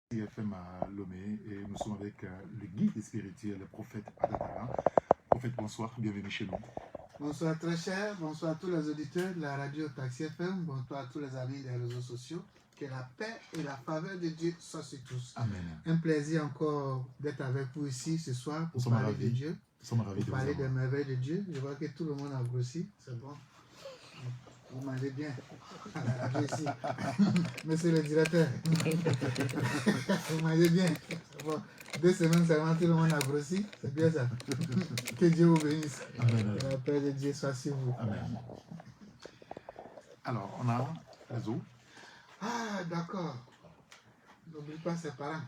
IFM à Lomé et nous sommes avec le guide spirituel, le prophète Adatara. Prophète, bonsoir, bienvenue chez nous. Bonsoir très cher, bonsoir à tous les auditeurs de la radio Taxi FM, bonsoir à tous les amis des réseaux sociaux. Que la paix et la faveur de Dieu soient sur tous. Amen. Un plaisir encore d'être avec vous ici ce soir pour parler de Dieu, pour parler des merveilles de Dieu. Je vois que tout le monde a grossi, c'est bon. Vous mangez bien. Monsieur le directeur, vous mangez bien. Bon. 2 semaines seulement, tout le monde a grossi. C'est bien ça. Que Dieu vous bénisse. Amen. Que la paix de Dieu soit sur vous. Amen. Alors, on a les eaux. Ah, d'accord. N'oublie pas ses parents.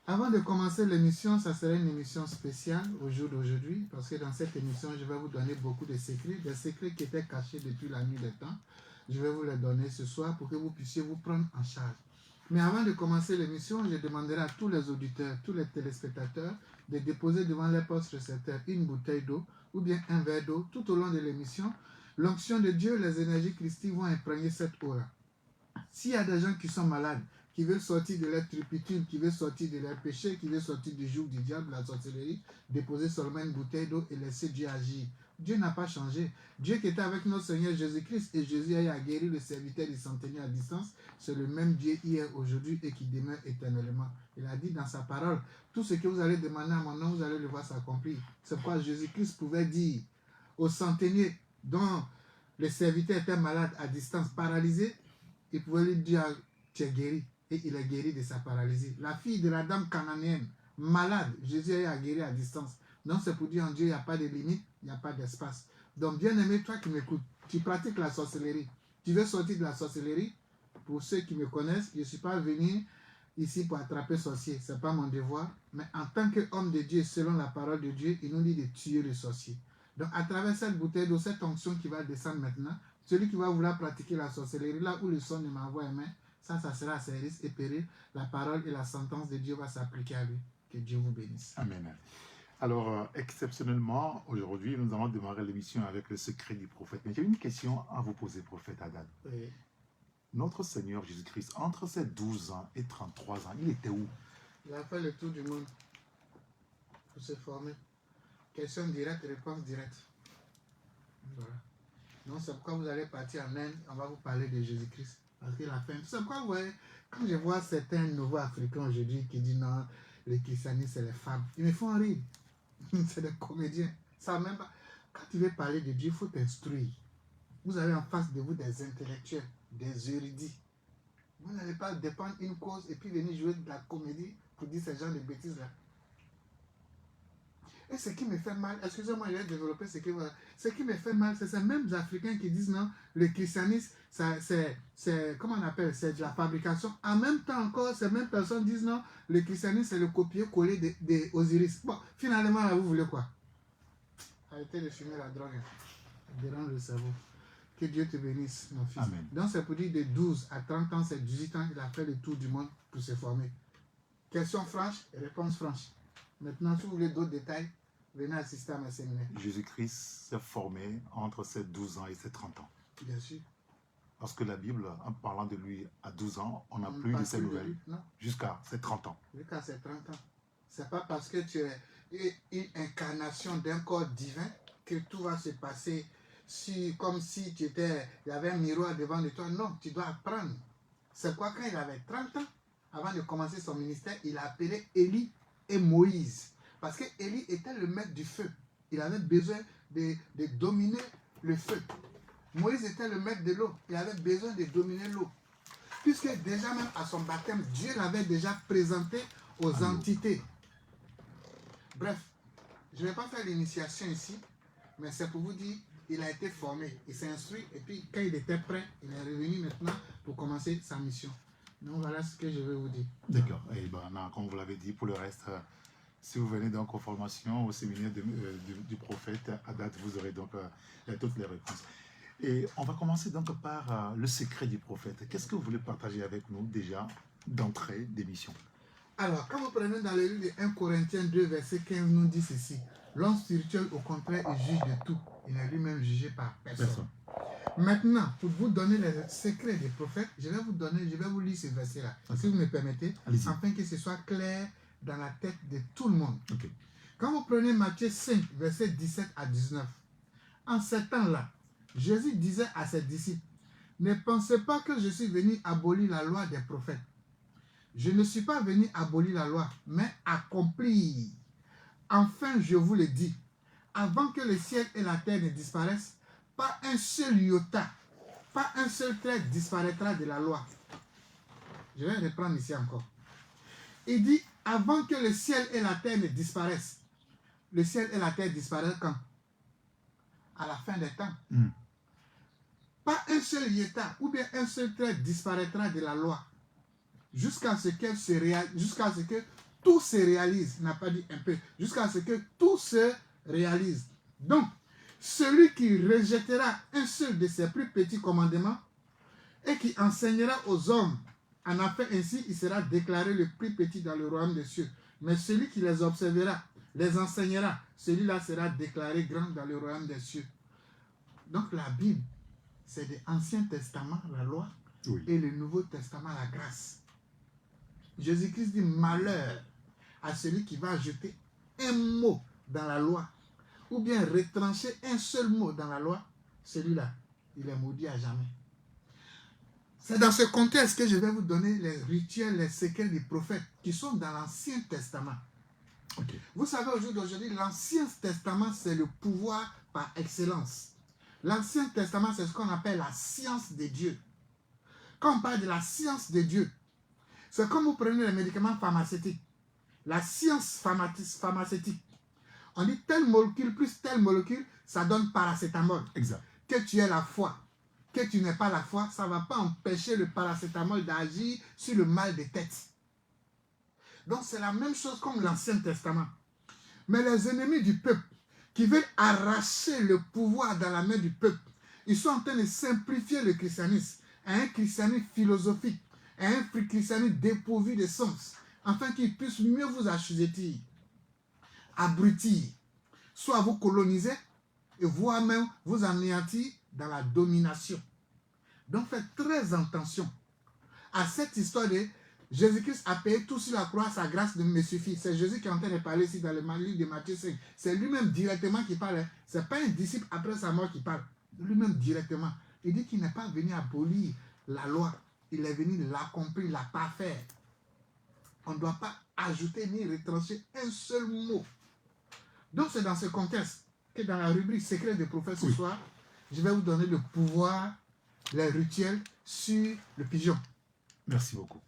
Avant de commencer l'émission, ça serait une émission spéciale au jour d'aujourd'hui, parce que dans cette émission, je vais vous donner beaucoup de secrets, des secrets qui étaient cachés depuis la nuit des temps. Je vais vous les donner ce soir pour que vous puissiez vous prendre en charge. Mais avant de commencer l'émission, je demanderai à tous les auditeurs, tous les téléspectateurs, de déposer devant les postes récepteurs une bouteille d'eau ou bien un verre d'eau tout au long de l'émission. L'onction de Dieu, les énergies christiques vont imprégner cette eau-là. S'il y a des gens qui sont malades, qui veulent sortir de leur turpitude, qui veulent sortir de leur péché, qui veulent sortir du joug du diable, de la sorcellerie, déposez seulement une bouteille d'eau et laissez Dieu agir. Dieu n'a pas changé. Dieu qui était avec notre Seigneur Jésus-Christ et Jésus a guéri le serviteur du centenier à distance, c'est le même Dieu hier, aujourd'hui et qui demeure éternellement. Il a dit dans sa parole, tout ce que vous allez demander à mon nom, vous allez le voir s'accomplir. C'est pourquoi Jésus-Christ pouvait dire au centenier dont le serviteur était malade à distance, paralysé, il pouvait lui dire, tu es guéri. Et il est guéri de sa paralysie. La fille de la dame cananéenne, malade, Jésus a guéri à distance. Donc c'est pour dire en Dieu, il n'y a pas de limite, il n'y a pas d'espace. Donc bien aimé, toi qui m'écoutes, tu pratiques la sorcellerie. Tu veux sortir de la sorcellerie? Pour ceux qui me connaissent, je ne suis pas venu ici pour attraper sorcier. Ce n'est pas mon devoir. Mais en tant qu'homme de Dieu, selon la parole de Dieu, il nous dit de tuer le sorcier. Donc à travers cette bouteille d'eau, cette onction qui va descendre maintenant, celui qui va vouloir pratiquer la sorcellerie, là où le son ne m'envoie un main, ça sera à ses risques et périls. La parole et la sentence de Dieu va s'appliquer à lui. Que Dieu vous bénisse. Amen. Alors, exceptionnellement, aujourd'hui, nous allons démarrer l'émission avec le secret du prophète. Mais j'ai une question à vous poser, prophète Haddad. Oui. Notre Seigneur Jésus-Christ, entre ses 12 ans et 33 ans, il était où? Il a fait le tour du monde pour se former. Question directe, réponse directe. Voilà. Donc c'est pourquoi vous allez partir en Inde, on va vous parler de Jésus-Christ. Parce qu'il a fait. C'est pourquoi vous voyez, quand je vois certains nouveaux Africains aujourd'hui qui disent non, le christianisme c'est les femmes, ils me font rire. C'est des comédiens. Ça même pas. Quand tu veux parler de Dieu, il faut t'instruire. Vous avez en face de vous des intellectuels, des érudits. Vous n'allez pas dépendre une cause et puis venir jouer de la comédie pour dire ces gens de bêtises-là. Et ce qui me fait mal, excusez-moi, je vais développer ce qui me fait mal, c'est ces mêmes Africains qui disent non, le christianisme, c'est comment on appelle, c'est de la fabrication. En même temps encore, ces mêmes personnes disent non, le christianisme, c'est le copier-coller des Osiris. Bon, finalement, là, vous voulez quoi? Arrêtez de fumer la drogue. Ça dérange le cerveau. Que Dieu te bénisse, mon fils. Amen. Donc, c'est pour dire de 12 à 30 ans, c'est 18 ans, il a fait le tour du monde pour se former. Question franche, réponse franche. Maintenant, si vous voulez d'autres détails, venez assister à ma séminaire. Jésus-Christ s'est formé entre ses 12 ans et ses 30 ans. Bien sûr. Parce que la Bible, en parlant de lui à 12 ans, on n'a plus de ses nouvelles. Jusqu'à ses 30 ans. Jusqu'à ses 30 ans. C'est pas parce que tu es une incarnation d'un corps divin que tout va se passer comme si il y avait un miroir devant de toi. Non, tu dois apprendre. C'est quoi quand il avait 30 ans, avant de commencer son ministère, il a appelé Élie et Moïse. Parce que Élie était le maître du feu. Il avait besoin de dominer le feu. Moïse était le maître de l'eau. Il avait besoin de dominer l'eau. Puisque déjà même à son baptême, Dieu l'avait déjà présenté aux entités. Bref, je ne vais pas faire l'initiation ici, mais c'est pour vous dire, il a été formé, il s'est instruit, et puis quand il était prêt, il est revenu maintenant pour commencer sa mission. Donc voilà ce que je vais vous dire. D'accord. Et ben, non, comme vous l'avez dit, pour le reste, si vous venez donc aux formations, au séminaire du prophète Haddad, vous aurez donc toutes les réponses. Et on va commencer donc par le secret du prophète. Qu'est-ce que vous voulez partager avec nous déjà d'entrée d'émission? Alors, quand vous prenez dans le livre de 1 Corinthiens 2, verset 15, nous dit ceci. L'homme spirituel, au contraire, est juge de tout. Il n'est lui-même jugé par personne. Maintenant, pour vous donner les secrets des prophètes, je vais vous lire ce verset-là, si vous me permettez, afin que ce soit clair dans la tête de tout le monde. Okay. Quand vous prenez Matthieu 5, versets 17 à 19, en ce temps-là, Jésus disait à ses disciples, ne pensez pas que je suis venu abolir la loi des prophètes. Je ne suis pas venu abolir la loi, mais accomplir. Enfin, je vous le dis, avant que le ciel et la terre ne disparaissent, pas un seul iota, pas un seul trait disparaîtra de la loi. Je vais reprendre ici encore. Il dit, avant que le ciel et la terre ne disparaissent. Le ciel et la terre disparaissent quand? À la fin des temps. Pas un seul iota ou bien un seul trait disparaîtra de la loi jusqu'à ce que tout se réalise. N'a pas dit un peu. Jusqu'à ce que tout se réalise. Donc, celui qui rejettera un seul de ses plus petits commandements et qui enseignera aux hommes en afin ainsi, il sera déclaré le plus petit dans le royaume des cieux. Mais celui qui les observera, les enseignera, celui-là sera déclaré grand dans le royaume des cieux. Donc la Bible, c'est l'Ancien Testament, la loi, Oui. et le Nouveau Testament, la grâce. Jésus-Christ dit malheur à celui qui va ajouter un mot dans la loi, ou bien retrancher un seul mot dans la loi, celui-là, il est maudit à jamais. C'est dans ce contexte que je vais vous donner les rituels, les secrets des prophètes qui sont dans l'Ancien Testament. Okay. Vous savez, au jour d'aujourd'hui, l'Ancien Testament, c'est le pouvoir par excellence. L'Ancien Testament, c'est ce qu'on appelle la science de Dieu. Quand on parle de la science de Dieu, c'est comme vous prenez les médicaments pharmaceutiques. La science pharmaceutique. On dit telle molécule plus telle molécule, ça donne paracétamol. Exact. Que tu aies la foi, que tu n'aies pas la foi, ça ne va pas empêcher le paracétamol d'agir sur le mal de tête. Donc c'est la même chose comme l'Ancien Testament. Mais les ennemis du peuple, qui veulent arracher le pouvoir dans la main du peuple, ils sont en train de simplifier le christianisme à un christianisme philosophique, à un christianisme dépourvu de sens, afin qu'ils puissent mieux vous assujettir, abrutir, soit vous coloniser et voire même vous anéantir dans la domination. Donc faites très attention à cette histoire de Jésus-Christ a payé tout sur la croix, sa grâce me suffit. C'est Jésus qui est en train de parler ici dans le livre de Matthieu 5. C'est lui-même directement qui parle. Ce n'est pas un disciple après sa mort qui parle. Lui-même directement. Il dit qu'il n'est pas venu abolir la loi. Il est venu l'accomplir, la parfaire. On ne doit pas ajouter ni retrancher un seul mot. Donc c'est dans ce contexte que dans la rubrique secret des prophètes ce soir, je vais vous donner le pouvoir, les rituels sur le pigeon. Merci beaucoup.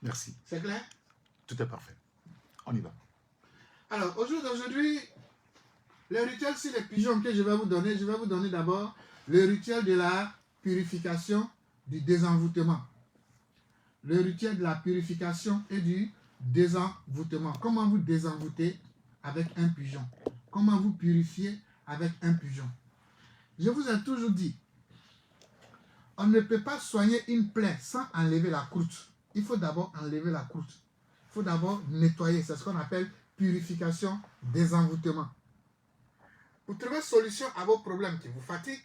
Merci. C'est clair? Tout est parfait. On y va. Alors, aujourd'hui, le rituel sur les pigeons que je vais vous donner d'abord le rituel de la purification du désenvoûtement. Le rituel de la purification et du désenvoûtement. Comment vous désenvoûter avec un pigeon? Comment vous purifier avec un pigeon? Je vous ai toujours dit, on ne peut pas soigner une plaie sans enlever la croûte. Il faut d'abord enlever la croûte. Il faut d'abord nettoyer. C'est ce qu'on appelle purification, désenvoûtement. Pour trouver solution à vos problèmes qui vous fatiguent,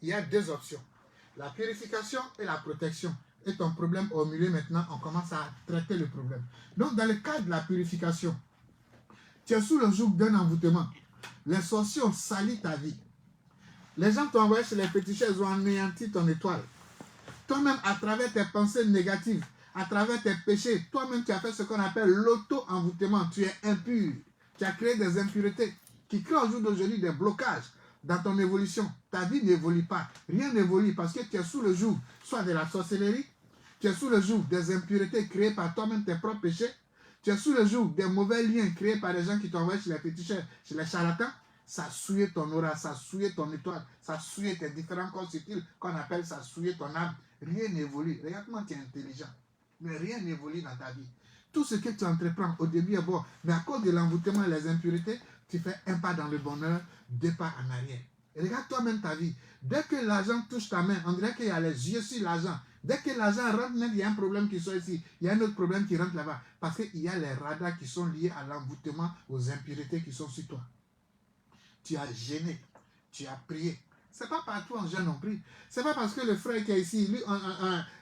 il y a deux options. La purification et la protection. Et ton problème au milieu maintenant, on commence à traiter le problème. Donc, dans le cadre de la purification, tu es sous le joug d'un envoûtement. Les sorciers ont sali ta vie. Les gens t'ont envoyé chez les féticheurs, ils ont anéanti ton étoile. Toi-même, à travers tes pensées négatives, à travers tes péchés, toi-même tu as fait ce qu'on appelle l'auto-envoûtement. Tu es impur. Tu as créé des impuretés qui créent au jour d'aujourd'hui des blocages dans ton évolution. Ta vie n'évolue pas. Rien n'évolue parce que tu es sous le joug soit de la sorcellerie, tu es sous le joug des impuretés créées par toi-même, tes propres péchés. Tu es sous le joug des mauvais liens créés par des gens qui t'envoient chez les féticheurs, chez les charlatans. Ça a souillé ton aura, ça a souillé ton étoile, ça a souillé tes différents corps subtils qu'on appelle ça a souillé ton âme. Rien n'évolue. Regarde comment tu es intelligent. Mais rien n'évolue dans ta vie. Tout ce que tu entreprends au début est bon, mais à cause de l'envoûtement et les impuretés, tu fais un pas dans le bonheur, deux pas en arrière. Et regarde toi-même ta vie. Dès que l'argent touche ta main, on dirait qu'il y a les yeux sur l'argent. Dès que l'argent rentre, même il y a un problème qui sort ici, il y a un autre problème qui rentre là-bas. Parce qu'il y a les radars qui sont liés à l'envoûtement, aux impuretés qui sont sur toi. Tu as gêné, tu as prié. C'est pas partout en jeûne non plus. C'est pas parce que le frère qui est ici, lui,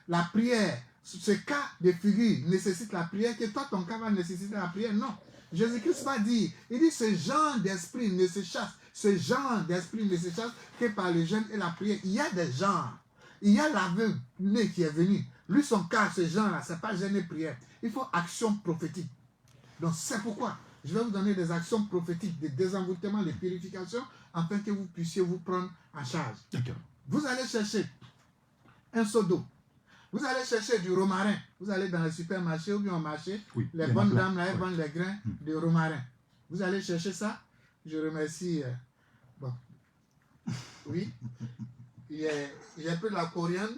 la prière, ce cas de figure nécessite la prière que toi, ton cas va nécessiter la prière. Non. Jésus-Christ va dire, il dit, ce genre d'esprit ne se chasse, ce genre d'esprit ne se chasse que par le jeûne et la prière. Il y a des genres. Il y a l'aveugle qui est venu. Lui, son cas, ce genre-là, ce n'est pas jeûne et prière. Il faut action prophétique. Donc, c'est pourquoi je vais vous donner des actions prophétiques de désenvoûtement, de purification, afin que vous puissiez vous prendre en charge. Vous allez chercher un seau d'eau. Vous allez chercher du romarin. Vous allez dans le supermarché ou bien au marché. Oui, les bonnes dames là, elles vendent les grains de romarin. Vous allez chercher ça. Je remercie. Bon. Oui. J'ai pris de la coriandre.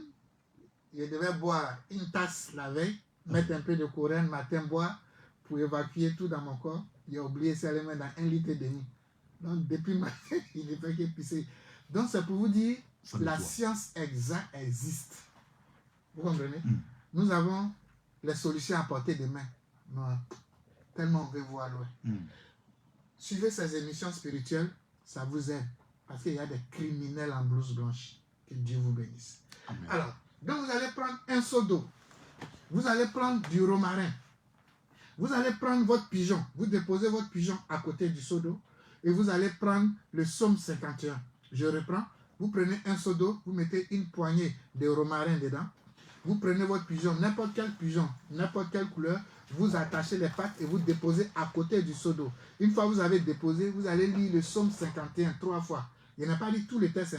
Je devais boire une tasse la veille. Mettre un peu de coriandre, matin boire, pour évacuer tout dans mon corps. J'ai oublié ça, les mettre dans 1,5 litre. Donc, depuis matin, il ne fait que pisser. Donc, c'est pour vous dire, la science exacte existe. Vous comprenez? Nous avons les solutions à portée de main. Non, tellement on veut voir loin. Suivez ces émissions spirituelles, ça vous aide. Parce qu'il y a des criminels en blouse blanche. Que Dieu vous bénisse. Amen. Alors, donc vous allez prendre un seau d'eau. Vous allez prendre du romarin. Vous allez prendre votre pigeon. Vous déposez votre pigeon à côté du seau d'eau. Et vous allez prendre le psaume 51. Je reprends. Vous prenez un seau d'eau. Vous mettez une poignée de romarin dedans. Vous prenez votre pigeon, n'importe quel pigeon, n'importe quelle couleur. Vous attachez les pattes et vous déposez à côté du seau d'eau. Une fois que vous avez déposé, vous allez lire le psaume 51 3 fois. Il n'a pas lu tous les textes.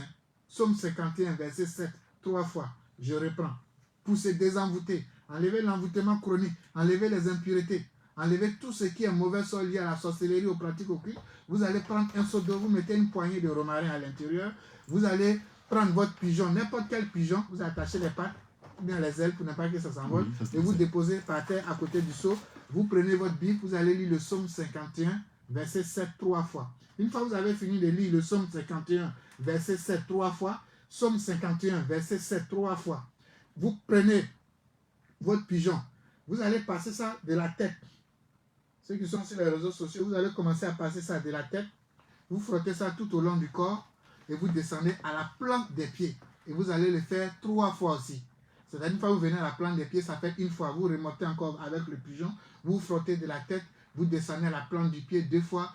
Psaume 51, verset 7, 3 fois. Je reprends. Pour se désenvoûter, enlever l'envoûtement chronique, enlever les impuretés, enlever tout ce qui est mauvais sort lié à la sorcellerie, aux pratiques occultes. Vous allez prendre un seau d'eau, vous mettez une poignée de romarin à l'intérieur. Vous allez prendre votre pigeon, n'importe quel pigeon, vous attachez les pattes, ou bien les ailes pour ne pas que ça s'envole, et vous déposez par terre à côté du seau. Vous prenez votre Bible, vous allez lire le psaume 51, verset 7, 3 fois. Une fois que vous avez fini de lire le psaume 51, verset 7, 3 fois, psaume 51, verset 7, 3 fois, vous prenez votre pigeon, vous allez passer ça de la tête. Ceux qui sont sur les réseaux sociaux, vous allez commencer à passer ça de la tête, vous frottez ça tout au long du corps, et vous descendez à la plante des pieds. Et vous allez le faire 3 fois aussi. C'est-à-dire, une fois que vous venez à la plante des pieds, ça fait une fois. Vous remontez encore avec le pigeon, vous frottez de la tête, vous descendez à la plante du pied 2 fois,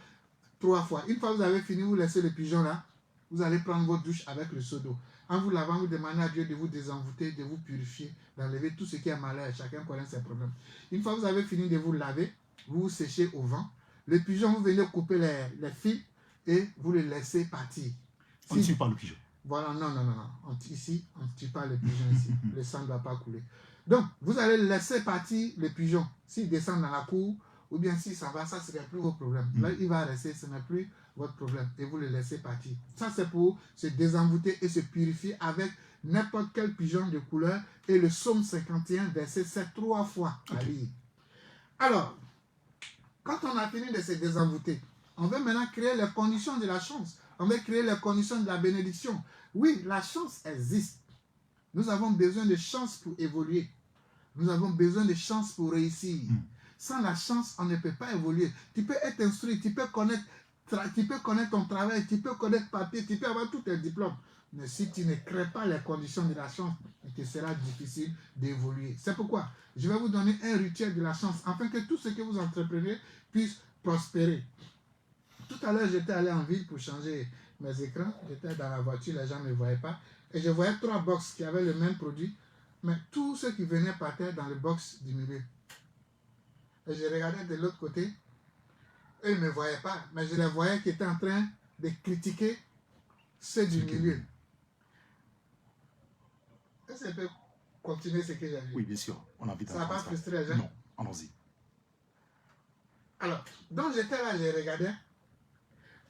3 fois. Une fois que vous avez fini, vous laissez le pigeon là, vous allez prendre votre douche avec le seau d'eau. En vous lavant, vous demandez à Dieu de vous désenvoûter, de vous purifier, d'enlever tout ce qui est malheur. Chacun connaît ses problèmes. Une fois que vous avez fini de vous laver, vous vous séchez au vent. Le pigeon, vous venez couper les fils et vous le laissez partir. On ne tue pas le pigeon. Voilà, non. Ici, on ne tue pas le pigeon ici. Le sang ne doit pas couler. Donc, vous allez laisser partir le pigeon. S'il descend dans la cour, ou bien s'il s'en va, ça ne serait plus votre problème. Là, il va rester, ce n'est plus votre problème. Et vous le laissez partir. Ça, c'est pour se désenvoûter et se purifier avec n'importe quel pigeon de couleur. Et le psaume 51, verset 7, 3 fois à lire. Alors, quand on a fini de se désenvoûter, on veut maintenant créer les conditions de la chance. On veut créer les conditions de la bénédiction. Oui, la chance existe. Nous avons besoin de chance pour évoluer. Nous avons besoin de chance pour réussir. Sans la chance, on ne peut pas évoluer. Tu peux être instruit, tu peux connaître ton travail, tu peux connaître papier, tu peux avoir tous tes diplômes. Mais si tu ne crées pas les conditions de la chance, il te sera difficile d'évoluer. C'est pourquoi je vais vous donner un rituel de la chance, afin que tout ce que vous entreprenez puisse prospérer. Tout à l'heure, j'étais allé en ville pour changer mes écrans. J'étais dans la voiture, les gens ne me voyaient pas. Et je voyais 3 box qui avaient le même produit. Mais tous ceux qui venaient partaient dans le box du milieu. Et je regardais de l'autre côté. Eux ne me voyaient pas. Mais je les voyais qui étaient en train de critiquer ceux du milieu. Est-ce que je peux continuer ce que j'ai vu? Oui, bien sûr. On a envie ça n'a pas frustré les gens? Non, allons-y. Alors, donc j'étais là, je regardais.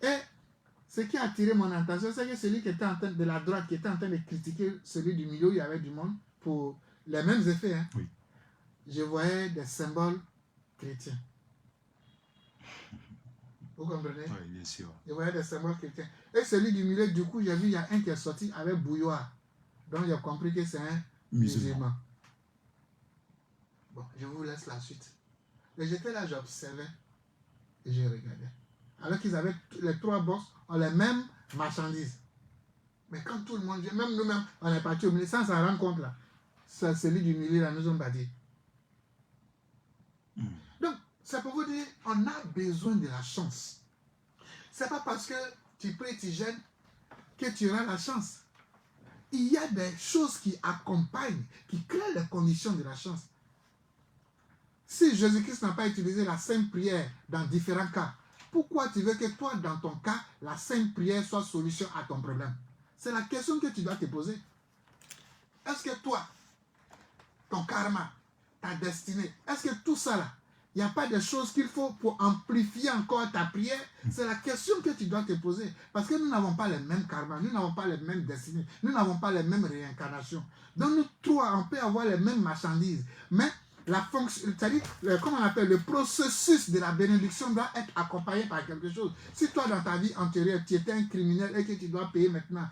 Et ce qui a attiré mon attention, c'est que celui qui était en train de la droite, qui était en train de critiquer celui du milieu, il y avait du monde pour les mêmes effets. Hein. Oui. Je voyais des symboles chrétiens. Vous comprenez? Oui, bien sûr. Je voyais des symboles chrétiens. Et celui du milieu, du coup, j'ai vu, il y a un qui est sorti avec bouilloire. Donc j'ai compris que c'est un musulman. Bon, je vous laisse la suite. Et j'étais là, j'observais et je regardais. Alors qu'ils avaient les 3 box ont les mêmes marchandises. Mais quand tout le monde vient, même nous-mêmes, on est parti au milieu, sans s'en rendre compte là. Ça, celui du milieu là, nous sommes partis. Donc, ça peut vous dire, on a besoin de la chance. C'est pas parce que tu pries, tu gênes que tu auras la chance. Il y a des choses qui accompagnent, qui créent les conditions de la chance. Si Jésus-Christ n'a pas utilisé la sainte prière dans différents cas, pourquoi tu veux que toi, dans ton cas, la sainte prière soit solution à ton problème? C'est la question que tu dois te poser. Est-ce que toi, ton karma, ta destinée, est-ce que tout ça là, il n'y a pas de choses qu'il faut pour amplifier encore ta prière? C'est la question que tu dois te poser. Parce que nous n'avons pas les mêmes karmas, nous n'avons pas les mêmes destinées, nous n'avons pas les mêmes réincarnations. Donc nous trois, on peut avoir les mêmes marchandises. Mais la fonction, c'est-à-dire, comment on appelle, le processus de la bénédiction doit être accompagné par quelque chose. Si toi, dans ta vie antérieure, tu étais un criminel et que tu dois payer maintenant,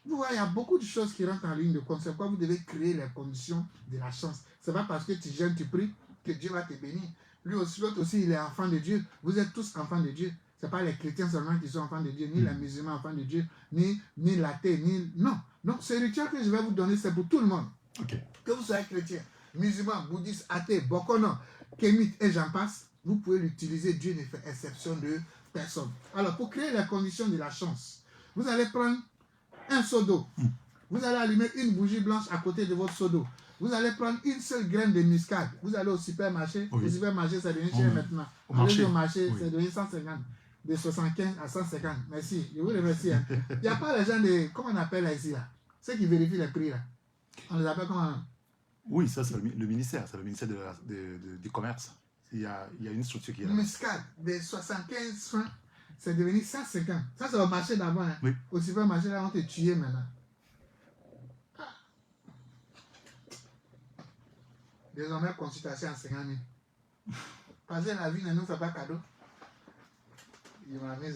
vous voyez, il y a beaucoup de choses qui rentrent en ligne de compte. C'est pourquoi vous devez créer les conditions de la chance. Ce n'est pas parce que tu gênes, tu pries, que Dieu va te bénir. Lui aussi, l'autre aussi, il est enfant de Dieu. Vous êtes tous enfants de Dieu. Ce n'est pas les chrétiens seulement qui sont enfants de Dieu, ni les musulmans enfants de Dieu, ni l'athée, ni... Non. Donc, ce rituel que je vais vous donner, c'est pour tout le monde. Okay. Que vous soyez chrétien, musulman, bouddhiste, athée, bokono, kémite et j'en passe, vous pouvez l'utiliser. Dieu ne fait exception de personne. Alors, pour créer les conditions de la chance, vous allez prendre un seau d'eau. Vous allez allumer une bougie blanche à côté de votre seau d'eau. Vous allez prendre une seule graine de muscade. Vous allez au supermarché. Oui. Au supermarché, ça devient cher maintenant. Allez au marché, oui. Ça devient 150. De 75 à 150. Merci. Je vous remercie. Hein. Il n'y a pas les gens de... Comment on appelle là, ici là? Ceux qui vérifient les prix là. On les appelle comment? Oui, ça c'est le ministère. C'est le ministère du commerce. Il y a une structure qui est là. Muscade de 75 francs, c'est devenu 150. Ça c'est au marché d'avant. Hein. Oui. Au supermarché là, on te tué maintenant. Désormais, consultation à 50 000. Parce que la vie ne nous fait pas cadeau. Il m'a mis.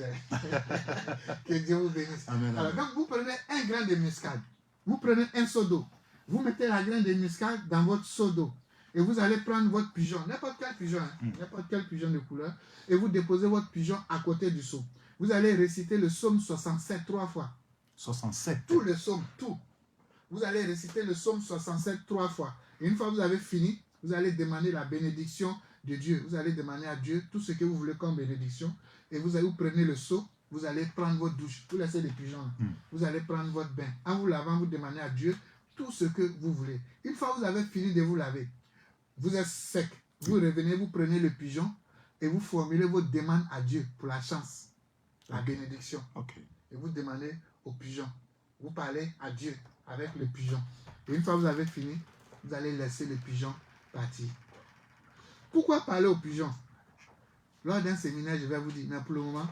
Que Dieu vous bénisse. Amen, alors, donc, vous prenez un grain de muscade. Vous prenez un seau d'eau. Vous mettez la graine de muscade dans votre seau d'eau. Et vous allez prendre votre pigeon, n'importe quel pigeon, hein, n'importe quel pigeon de couleur. Et vous déposez votre pigeon à côté du seau. Vous allez réciter le psaume 67 3 fois. 67? Tout le psaume, tout. Vous allez réciter le psaume 67 3 fois. Et une fois que vous avez fini, vous allez demander la bénédiction de Dieu. Vous allez demander à Dieu tout ce que vous voulez comme bénédiction. Et vous prenez le seau, vous allez prendre votre douche. Vous laissez les pigeons. Vous allez prendre votre bain. En vous lavant, vous demandez à Dieu tout ce que vous voulez. Une fois que vous avez fini de vous laver, vous êtes sec. Vous revenez, vous prenez le pigeon et vous formulez votre demande à Dieu pour la chance, la bénédiction. Et vous demandez au pigeon. Vous parlez à Dieu avec le pigeon. Et une fois que vous avez fini, vous allez laisser le pigeon partir. Pourquoi parler au pigeon? Lors d'un séminaire, je vais vous dire, mais pour le moment,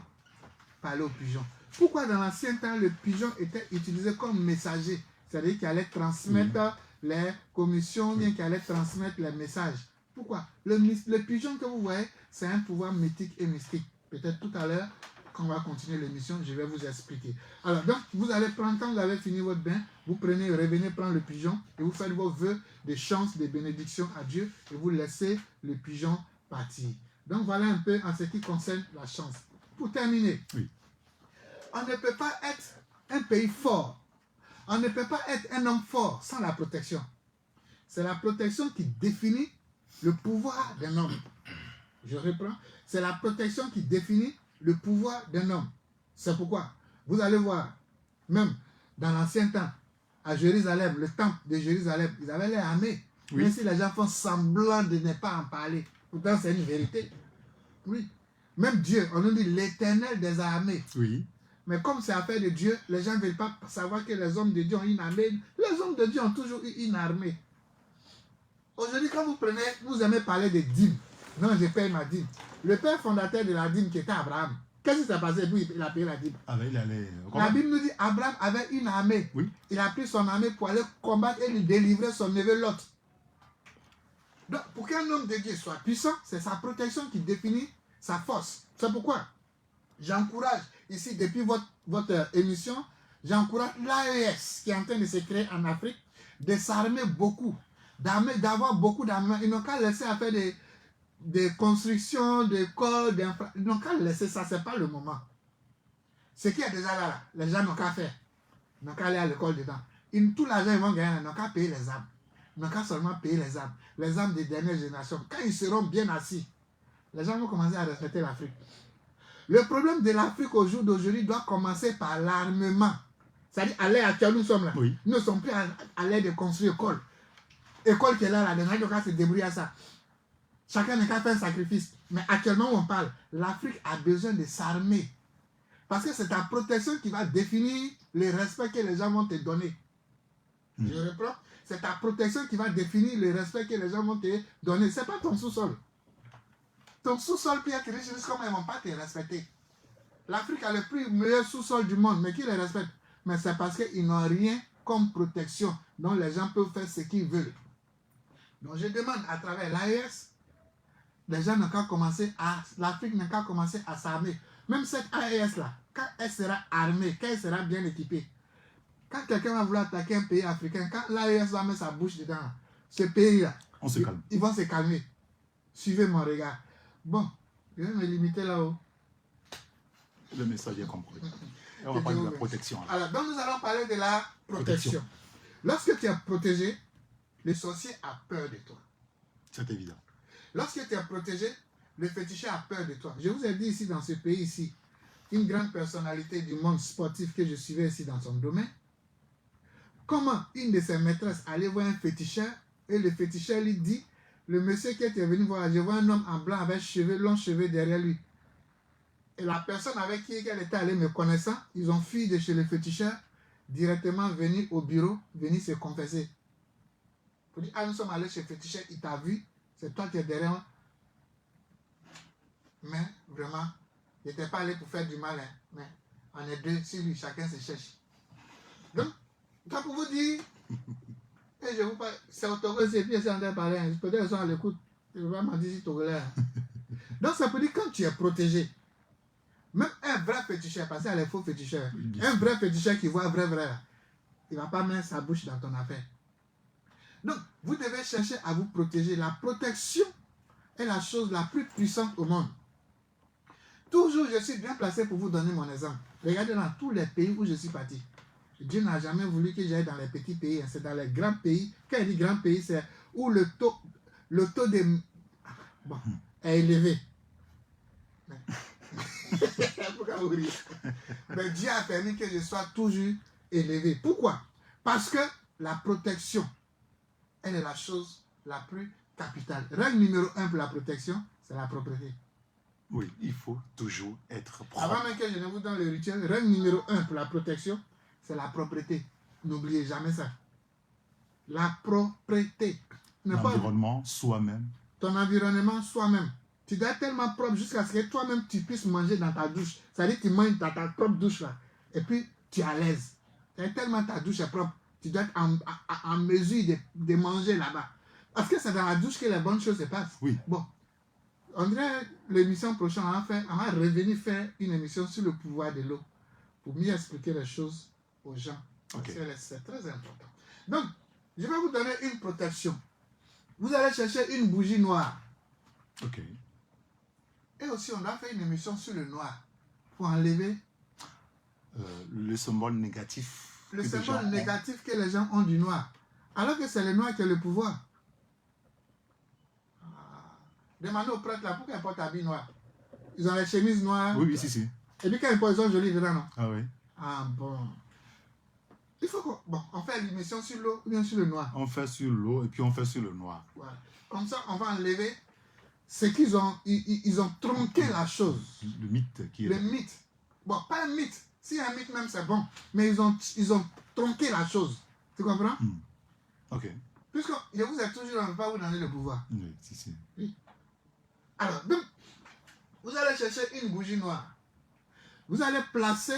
parler au pigeon. Pourquoi dans l'ancien temps, le pigeon était utilisé comme messager? C'est-à-dire qu'il allait transmettre les commissions, bien qu'il allait transmettre les messages. Pourquoi? Le pigeon que vous voyez, c'est un pouvoir mythique et mystique. Peut-être tout à l'heure, quand on va continuer l'émission, je vais vous expliquer. Alors, donc, vous allez prendre, quand vous avez fini votre bain, vous revenez prendre le pigeon et vous faites vos vœux de chance, de bénédiction à Dieu et vous laissez le pigeon partir. Donc, voilà un peu en ce qui concerne la chance. Pour terminer, on ne peut pas être un pays fort. On ne peut pas être un homme fort sans la protection. C'est la protection qui définit le pouvoir d'un homme. Je reprends. C'est la protection qui définit le pouvoir d'un homme. C'est pourquoi, vous allez voir, même dans l'ancien temps, à Jérusalem, le temple de Jérusalem, ils avaient les armées. Même si les gens font semblant de ne pas en parler. Pourtant, c'est une vérité. Oui. Même Dieu, on nous dit l'Éternel des armées. Oui. Mais comme c'est affaire de Dieu, les gens ne veulent pas savoir que les hommes de Dieu ont une armée. Les hommes de Dieu ont toujours eu une armée. Aujourd'hui, quand vous prenez, vous aimez parler de dîmes. Non, je paye ma dîme. Le père fondateur de la dîme qui était Abraham, qu'est-ce qui s'est passé? Puis il a payé la dîme. Ah ben, il allait... La Bible nous dit Abraham avait une armée. Oui. Il a pris son armée pour aller combattre et lui délivrer son neveu Lot. Donc, pour qu'un homme de Dieu soit puissant, c'est sa protection qui définit sa force. C'est pourquoi j'encourage ici, depuis votre émission, j'encourage l'AES qui est en train de se créer en Afrique, de s'armer beaucoup, d'avoir beaucoup d'armements. Ils n'ont qu'à laisser à faire des constructions, des corps, ils n'ont qu'à laisser ça, ce n'est pas le moment. Ce qui est déjà là, les gens n'ont qu'à faire. Ils n'ont qu'à aller à l'école dedans. Tout l'argent ils vont gagner, ils n'ont qu'à payer les armes. Ils n'ont qu'à seulement payer les armes. Les armes des dernières générations. Quand ils seront bien assis, les gens vont commencer à respecter l'Afrique. Le problème de l'Afrique au jour d'aujourd'hui doit commencer par l'armement. C'est-à-dire, à l'ère actuelle, nous sommes là. Oui. Nous ne sommes plus à l'ère de construire école. École qui est là, les gens doivent se débrouiller à ça. Chacun n'a qu'à faire un sacrifice. Mais actuellement, où on parle, l'Afrique a besoin de s'armer. Parce que c'est ta protection qui va définir le respect que les gens vont te donner. Je reprends. C'est ta protection qui va définir le respect que les gens vont te donner. Ce n'est pas ton sous-sol. Ton sous-sol peut être riche, comme ils ne vont pas te respecter. L'Afrique a le plus meilleur sous-sol du monde, mais qui les respecte? Mais c'est parce qu'ils n'ont rien comme protection, dont les gens peuvent faire ce qu'ils veulent. Donc je demande à travers l'AES, les gens n'ont qu'à commencer l'Afrique n'a qu'à commencer à s'armer. Même cette AES-là, quand elle sera armée, quand elle sera bien équipée, quand quelqu'un va vouloir attaquer un pays africain, quand l'AES va mettre sa bouche dedans, ce pays-là, On se calme. ils vont se calmer. Suivez mon regard. Bon, je vais me limiter là-haut. Le message est compris. Et on va parler de la protection. Là. Alors, donc nous allons parler de la protection. Lorsque tu es protégé, le sorcier a peur de toi. C'est évident. Lorsque tu es protégé, le féticheur a peur de toi. Je vous ai dit ici, dans ce pays ici, une grande personnalité du monde sportif que je suivais ici dans son domaine, comment une de ses maîtresses allait voir un féticheur et le féticheur lui dit, le monsieur qui était venu voir, je vois un homme en blanc avec longs cheveux derrière lui. Et la personne avec qui elle était allée me connaissant, ils ont fui de chez le féticheur, directement venu au bureau, venu se confesser. Pour dire, ah, nous sommes allés chez le féticheur, il t'a vu, c'est toi qui es derrière moi. Mais vraiment, il n'était pas allé pour faire du mal, hein. Mais on est deux sur lui, chacun se cherche. Donc, pour vous dire, et je vous parle, c'est au Togo, c'est puis c'est en train de parler, hein. Peut-être qu'ils sont à l'écoute, je ne vais pas m'en dire si Togolais. Donc ça peut dire quand tu es protégé, même un vrai féticheur, parce qu'il y a les faux féticheurs, un vrai féticheur qui voit vrai, il ne va pas mettre sa bouche dans ton affaire. Donc, vous devez chercher à vous protéger. La protection est la chose la plus puissante au monde. Toujours, je suis bien placé pour vous donner mon exemple. Regardez dans tous les pays où je suis parti. Dieu n'a jamais voulu que j'aille dans les petits pays. C'est dans les grands pays. Quand il dit grands pays, c'est où le taux de... Bon, est élevé. Pourquoi vous riez? Mais Dieu a permis que je sois toujours élevé. Pourquoi? Parce que la protection, elle est la chose la plus capitale. Règle numéro 1 pour la protection, c'est la propreté. Oui, il faut toujours être propre. Avant même que je ne vous donne le rituel, règle numéro 1 pour la protection, c'est la propreté. N'oubliez jamais ça. La propreté. L'environnement, soi-même. Ton environnement, soi-même. Tu dois être tellement propre jusqu'à ce que toi-même tu puisses manger dans ta douche. C'est-à-dire que tu manges dans ta propre douche là. Et puis tu es à l'aise. Tellement ta douche est propre. Tu dois être en mesure de manger là-bas. Parce que c'est dans la douche que les bonnes choses se passent. Oui. Bon. On dirait l'émission prochaine, on va revenir faire une émission sur le pouvoir de l'eau. Pour mieux expliquer les choses aux gens. Parce que c'est très important. Donc, je vais vous donner une protection. Vous allez chercher une bougie noire. Ok. Et aussi, on a fait une émission sur le noir. Pour enlever le symbole négatif. Le symbole négatif que les gens ont du noir. Alors que c'est le noir qui a le pouvoir. Demandez aux prêtres là, pourquoi ils portent habits noirs? Ils ont les chemises noires. Oui, si. Et puis quand ils portent, ils sont jolis dedans, non? Ah oui. Ah bon. Il faut qu'on fait l'émission sur l'eau ou bien sur le noir. On fait sur l'eau et puis on fait sur le noir. Voilà. Comme ça, on va enlever ce qu'ils ont. Ils ont tronqué la chose. Le mythe qui est Le mythe. Bon, pas un mythe. Si un mythe même, c'est bon. Mais ils ont tronqué la chose. Tu comprends? Ok. Puisque je vous ai toujours on ne veut pas vous donner le pouvoir. Oui, si. Oui. Alors, donc, vous allez chercher une bougie noire. Vous allez placer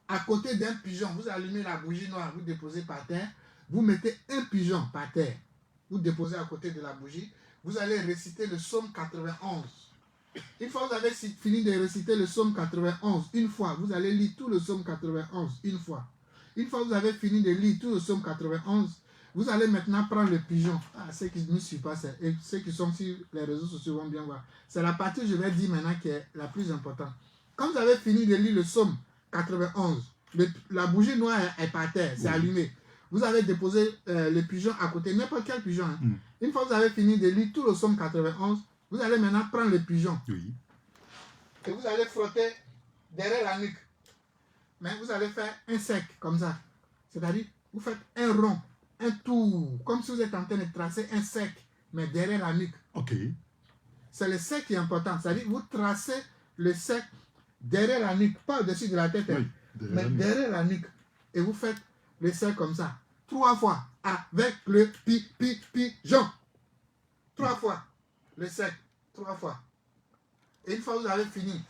à côté d'un pigeon. Vous allumez la bougie noire, vous déposez par terre. Vous mettez un pigeon par terre. Vous déposez à côté de la bougie. Vous allez réciter le psaume 91. Une fois que vous avez fini de réciter le psaume 91, une fois, vous allez lire tout le psaume 91, une fois. Une fois que vous avez fini de lire tout le psaume 91, vous allez maintenant prendre le pigeon. Ah, ceux qui ne suivent pas, et ceux qui sont sur les réseaux sociaux vont bien voir. C'est la partie que je vais dire maintenant qui est la plus importante. Quand vous avez fini de lire le psaume 91, la bougie noire est par terre, c'est allumé. Vous avez déposé le pigeon à côté, n'importe quel pigeon. Hein. Une fois que vous avez fini de lire tout le psaume 91, vous allez maintenant prendre le pigeon. Et vous allez frotter derrière la nuque. Mais vous allez faire un cercle comme ça. C'est-à-dire, vous faites un rond, un tour, comme si vous êtes en train de tracer un cercle, mais derrière la nuque. C'est le cercle qui est important. C'est-à-dire, vous tracez le cercle derrière la nuque, pas au-dessus de la tête, mais derrière la nuque. Et vous faites le cercle comme ça. 3 fois avec le pigeon. 3 fois. Le cercle. 3 fois. Et une fois que vous avez fini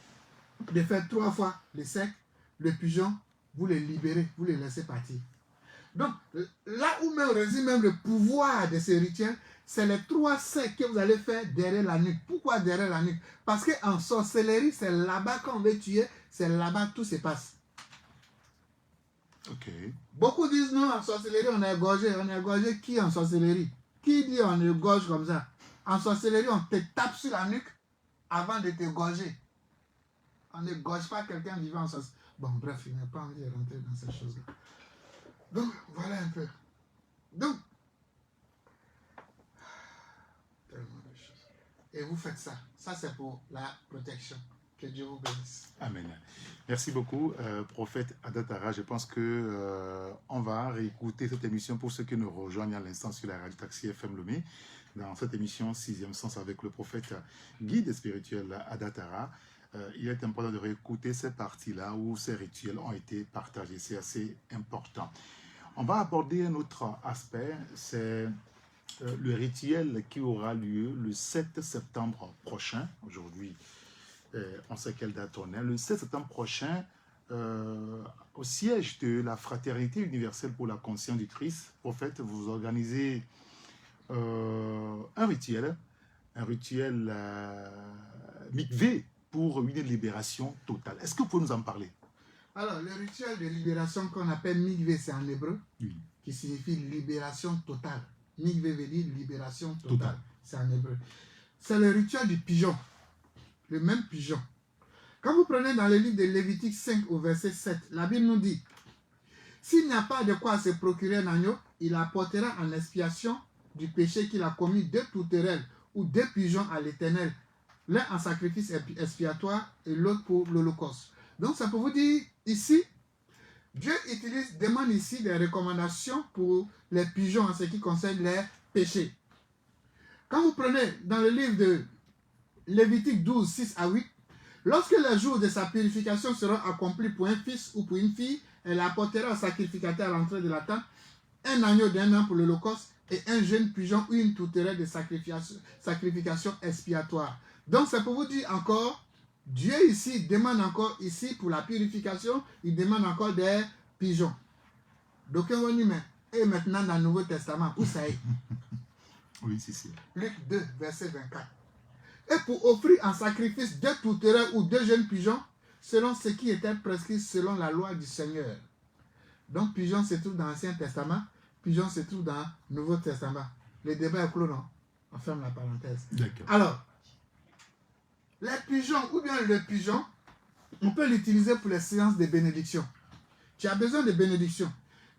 de faire 3 fois le cercle, le pigeon, vous le libérez, vous le laissez partir. Donc, là où même réside même le pouvoir de ce rituel, c'est les 3 cercles que vous allez faire derrière la nuque. Pourquoi derrière la nuque? Parce qu'en sorcellerie, c'est là-bas qu'on veut tuer, c'est là-bas que tout se passe. Beaucoup disent non, en sorcellerie, on est égorgé. On est égorgé qui en sorcellerie? Qui dit on égorge comme ça? En sorcellerie, on te tape sur la nuque avant de t'égorger. On n'égorge pas quelqu'un vivant en sorcellerie. Bon, bref, il n'a pas envie de rentrer dans ces choses-là. Donc, voilà un peu. Donc, tellement de choses. Et vous faites ça. Ça, c'est pour la protection. Que Dieu vous bénisse. Amen. Merci beaucoup, prophète Adatara. Je pense que on va réécouter cette émission pour ceux qui nous rejoignent à l'instant sur la radio Taxi FM Lomé. Dans cette émission 6e sens avec le prophète guide spirituel Adatara. Il est important de réécouter ces parties-là où ces rituels ont été partagés. C'est assez important. On va aborder un autre aspect, c'est le rituel qui aura lieu le 7 septembre prochain. Aujourd'hui, on sait quelle date on est. Le 7 septembre prochain, au siège de la Fraternité universelle pour la conscience du Christ, prophète, vous organisez un rituel mikvé pour une libération totale. Est-ce que vous pouvez nous en parler? Alors, le rituel de libération qu'on appelle mikvé, c'est en hébreu, qui signifie libération totale. Mikvé veut dire libération totale. C'est en hébreu. C'est le rituel du pigeon. Le même pigeon. Quand vous prenez dans le livre de Lévitique 5 au verset 7, la Bible nous dit, s'il n'y a pas de quoi se procurer un agneau, il apportera en expiation du péché qu'il a commis 2 tourterelles ou 2 pigeons à l'Éternel, l'un en sacrifice expiatoire et l'autre pour l'Holocauste. Donc ça peut vous dire, ici, Dieu demande ici des recommandations pour les pigeons en ce qui concerne les péchés. Quand vous prenez dans le livre de Lévitique 12, 6 à 8, lorsque les jours de sa purification seront accomplis pour un fils ou pour une fille, elle apportera au sacrificateur à l'entrée de la tente un agneau d'1 an pour l'Holocauste et un jeune pigeon ou une tourterelle de sacrification expiatoire. Donc c'est pour vous dire encore, Dieu ici demande encore ici pour la purification, il demande encore des pigeons. Donc on dit, mais et maintenant dans le Nouveau Testament, où ça est? Oui, c'est. Luc 2, verset 24. Et pour offrir en sacrifice 2 tourterelles ou 2 jeunes pigeons, selon ce qui était prescrit selon la loi du Seigneur. Donc pigeon se trouve dans l'Ancien Testament, pigeon se trouve dans le Nouveau Testament. Le débat est clos, non? On ferme la parenthèse. Alors, les pigeons ou bien le pigeon, on peut l'utiliser pour les séances de bénédiction. Tu as besoin de bénédiction.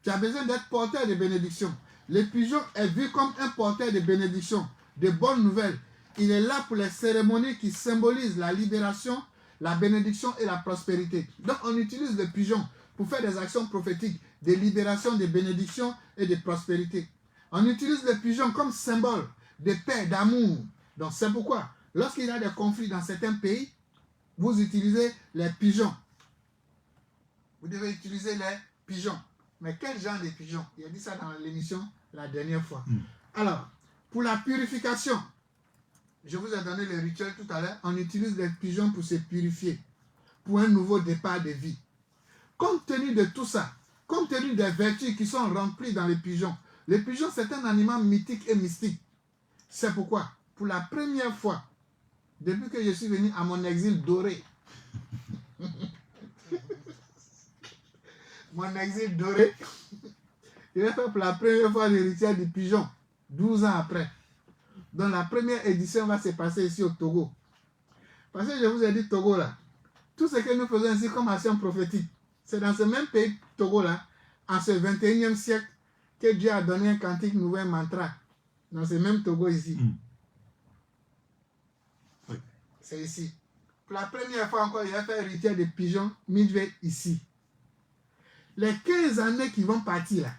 Tu as besoin d'être porteur de bénédiction. Le pigeon est vu comme un porteur de bénédiction, de bonnes nouvelles. Il est là pour les cérémonies qui symbolisent la libération, la bénédiction et la prospérité. Donc on utilise le pigeon pour faire des actions prophétiques, de libération, de bénédiction et de prospérité. On utilise le pigeon comme symbole de paix, d'amour. Donc c'est pourquoi, lorsqu'il y a des conflits dans certains pays, vous utilisez les pigeons. Vous devez utiliser les pigeons. Mais quel genre de pigeons? Il a dit ça dans l'émission la dernière fois. Alors, pour la purification, je vous ai donné le rituel tout à l'heure, on utilise les pigeons pour se purifier, pour un nouveau départ de vie. Compte tenu de tout ça, compte tenu des vertus qui sont remplies dans les pigeons, c'est un animal mythique et mystique. C'est pourquoi, pour la première fois, depuis que je suis venu à mon exil doré, mon exil doré, je vais faire pour la première fois le rituel du pigeon, 12 ans après. Donc la première édition va se passer ici au Togo. Parce que je vous ai dit Togo là, tout ce que nous faisons ici comme action prophétique, C'est dans ce même pays, Togo-là, en ce 21e siècle, que Dieu a donné un cantique nouveau, un mantra. Dans ce même Togo ici. Oui. C'est ici. Pour la première fois encore, il a fait un rituel de pigeons, Midway ici. Les 15 années qui vont partir là,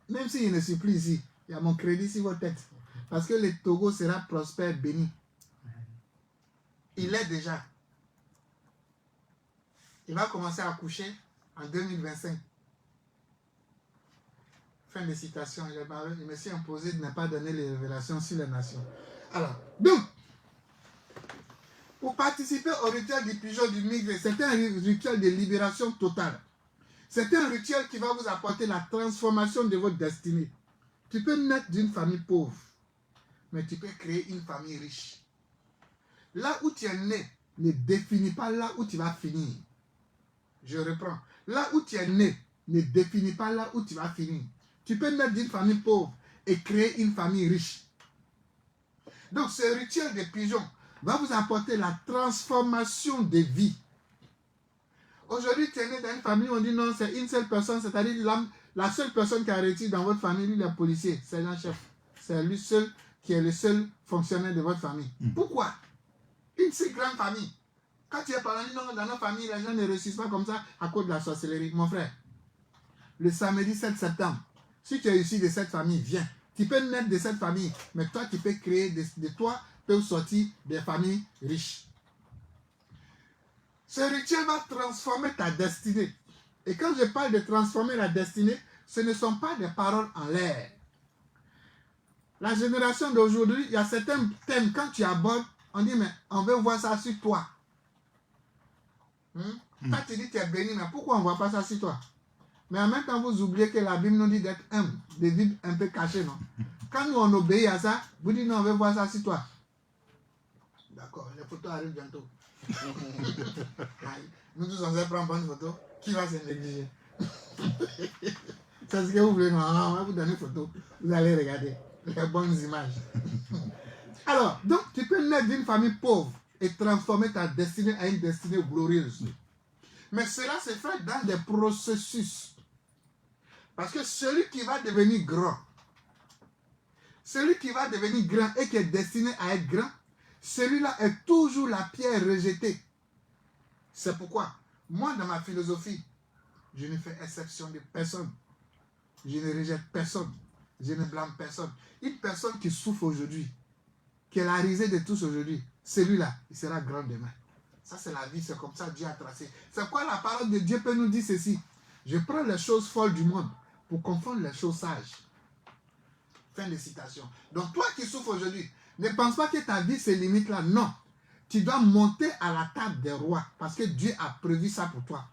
même si je ne suis plus ici, il y a mon crédit sur vos têtes. Parce que le Togo sera prospère, béni. Il est déjà. Il va commencer à coucher en 2025. Fin de citation. Je me suis imposé de ne pas donner les révélations sur les nations. Alors, donc, pour participer au rituel du pigeon du migré, c'est un rituel de libération totale. C'est un rituel qui va vous apporter la transformation de votre destinée. Tu peux naître d'une famille pauvre, mais tu peux créer une famille riche. Là où tu es né ne définit pas là où tu vas finir. Je reprends. Là où tu es né ne définit pas là où tu vas finir. Tu peux naître d'une famille pauvre et créer une famille riche. Donc ce rituel des pigeons va vous apporter la transformation de vie. Aujourd'hui, tu es né dans une famille où on dit non, c'est une seule personne, c'est-à-dire la seule personne qui a réussi dans votre famille, lui, le policier, c'est l'un-chef. C'est lui seul qui est le seul fonctionnaire de votre famille. Pourquoi? Une si grande famille. Quand tu es parlant, non, dans nos familles, les gens ne réussissent pas comme ça à cause de la sorcellerie. Mon frère, le samedi 7 septembre, si tu es issu de cette famille, viens. Tu peux naître de cette famille, mais toi, tu peux créer, de toi, peuvent sortir des familles riches. Ce rituel va transformer ta destinée. Et quand je parle de transformer la destinée, ce ne sont pas des paroles en l'air. La génération d'aujourd'hui, il y a certains thèmes, quand tu abordes, on dit, mais on veut voir ça sur toi. Quand tu dis que tu es béni, mais pourquoi on ne voit pas ça sur toi? Mais en même temps, vous oubliez que la Bible nous dit d'être humble, de vivre un peu caché, non? Quand nous, on obéit à ça, vous dites, non, on veut voir ça sur toi. D'accord, les photos arrivent bientôt. Nous tous, on va prendre une bonne photo. Qui va se négliger? C'est ce que vous voulez, non? On va vous donner une photo. Vous allez regarder les bonnes images. Alors, donc, tu peux naître d'une famille pauvre et transformer ta destinée à une destinée glorieuse. Mais cela se fait dans des processus. Parce que celui qui va devenir grand et qui est destiné à être grand, celui-là est toujours la pierre rejetée. C'est pourquoi, moi, dans ma philosophie, je ne fais exception de personne. Je ne rejette personne. Je ne blâme personne. Une personne qui souffre aujourd'hui, qui est la risée de tous aujourd'hui, celui-là, il sera grand demain. Ça, c'est la vie, c'est comme ça Dieu a tracé. C'est quoi la parole de Dieu peut nous dire ceci? Je prends les choses folles du monde pour confondre les choses sages. Fin de citation. Donc, toi qui souffres aujourd'hui, ne pense pas que ta vie se limite là. Non. Tu dois monter à la table des rois parce que Dieu a prévu ça pour toi.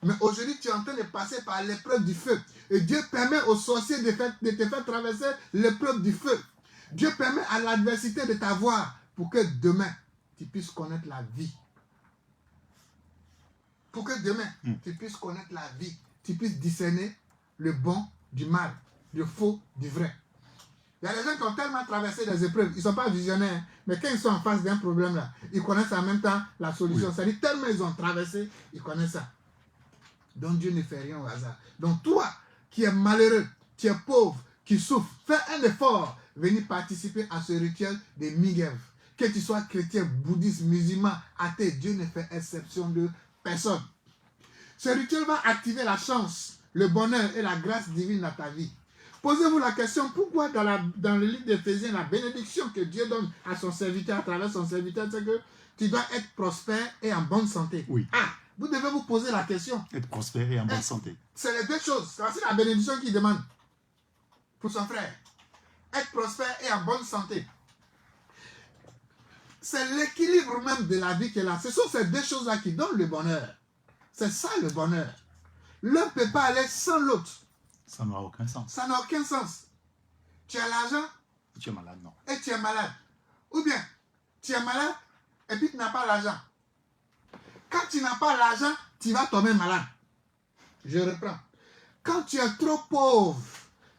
Mais aujourd'hui, tu es en train de passer par l'épreuve du feu. Et Dieu permet aux sorciers de te faire traverser l'épreuve du feu. Dieu permet à l'adversité de t'avoir pour que demain, tu puisses connaître la vie. Pour que demain, tu puisses connaître la vie. Tu puisses discerner le bon du mal, le faux du vrai. Il y a des gens qui ont tellement traversé des épreuves, ils ne sont pas visionnaires, mais quand ils sont en face d'un problème là, ils connaissent en même temps la solution. Oui. C'est-à-dire tellement ils ont traversé, ils connaissent ça. Donc Dieu ne fait rien au hasard. Donc toi, qui es malheureux, qui es pauvre, qui souffre, fais un effort, venir participer à ce rituel des Migev. Que tu sois chrétien, bouddhiste, musulman, athée, Dieu ne fait exception de personne. Ce rituel va activer la chance, le bonheur et la grâce divine dans ta vie. Posez-vous la question, pourquoi dans le livre d'Éphésiens, la bénédiction que Dieu donne à son serviteur, à travers son serviteur, c'est que tu dois être prospère et en bonne santé. Oui. Ah, vous devez vous poser la question. Être prospère et en bonne santé. C'est les deux choses. C'est la bénédiction qu'il demande pour son frère. Être prospère et en bonne santé. C'est l'équilibre même de la vie qu'elle a. Ce sont ces deux choses-là qui donnent le bonheur. C'est ça le bonheur. L'un ne peut pas aller sans l'autre. Ça n'a aucun sens. Ça n'a aucun sens. Tu as l'argent. Et tu es malade, non. Et tu es malade. Ou bien, tu es malade et puis tu n'as pas l'argent. Quand tu n'as pas l'argent, tu vas tomber malade. Je reprends. Quand tu es trop pauvre,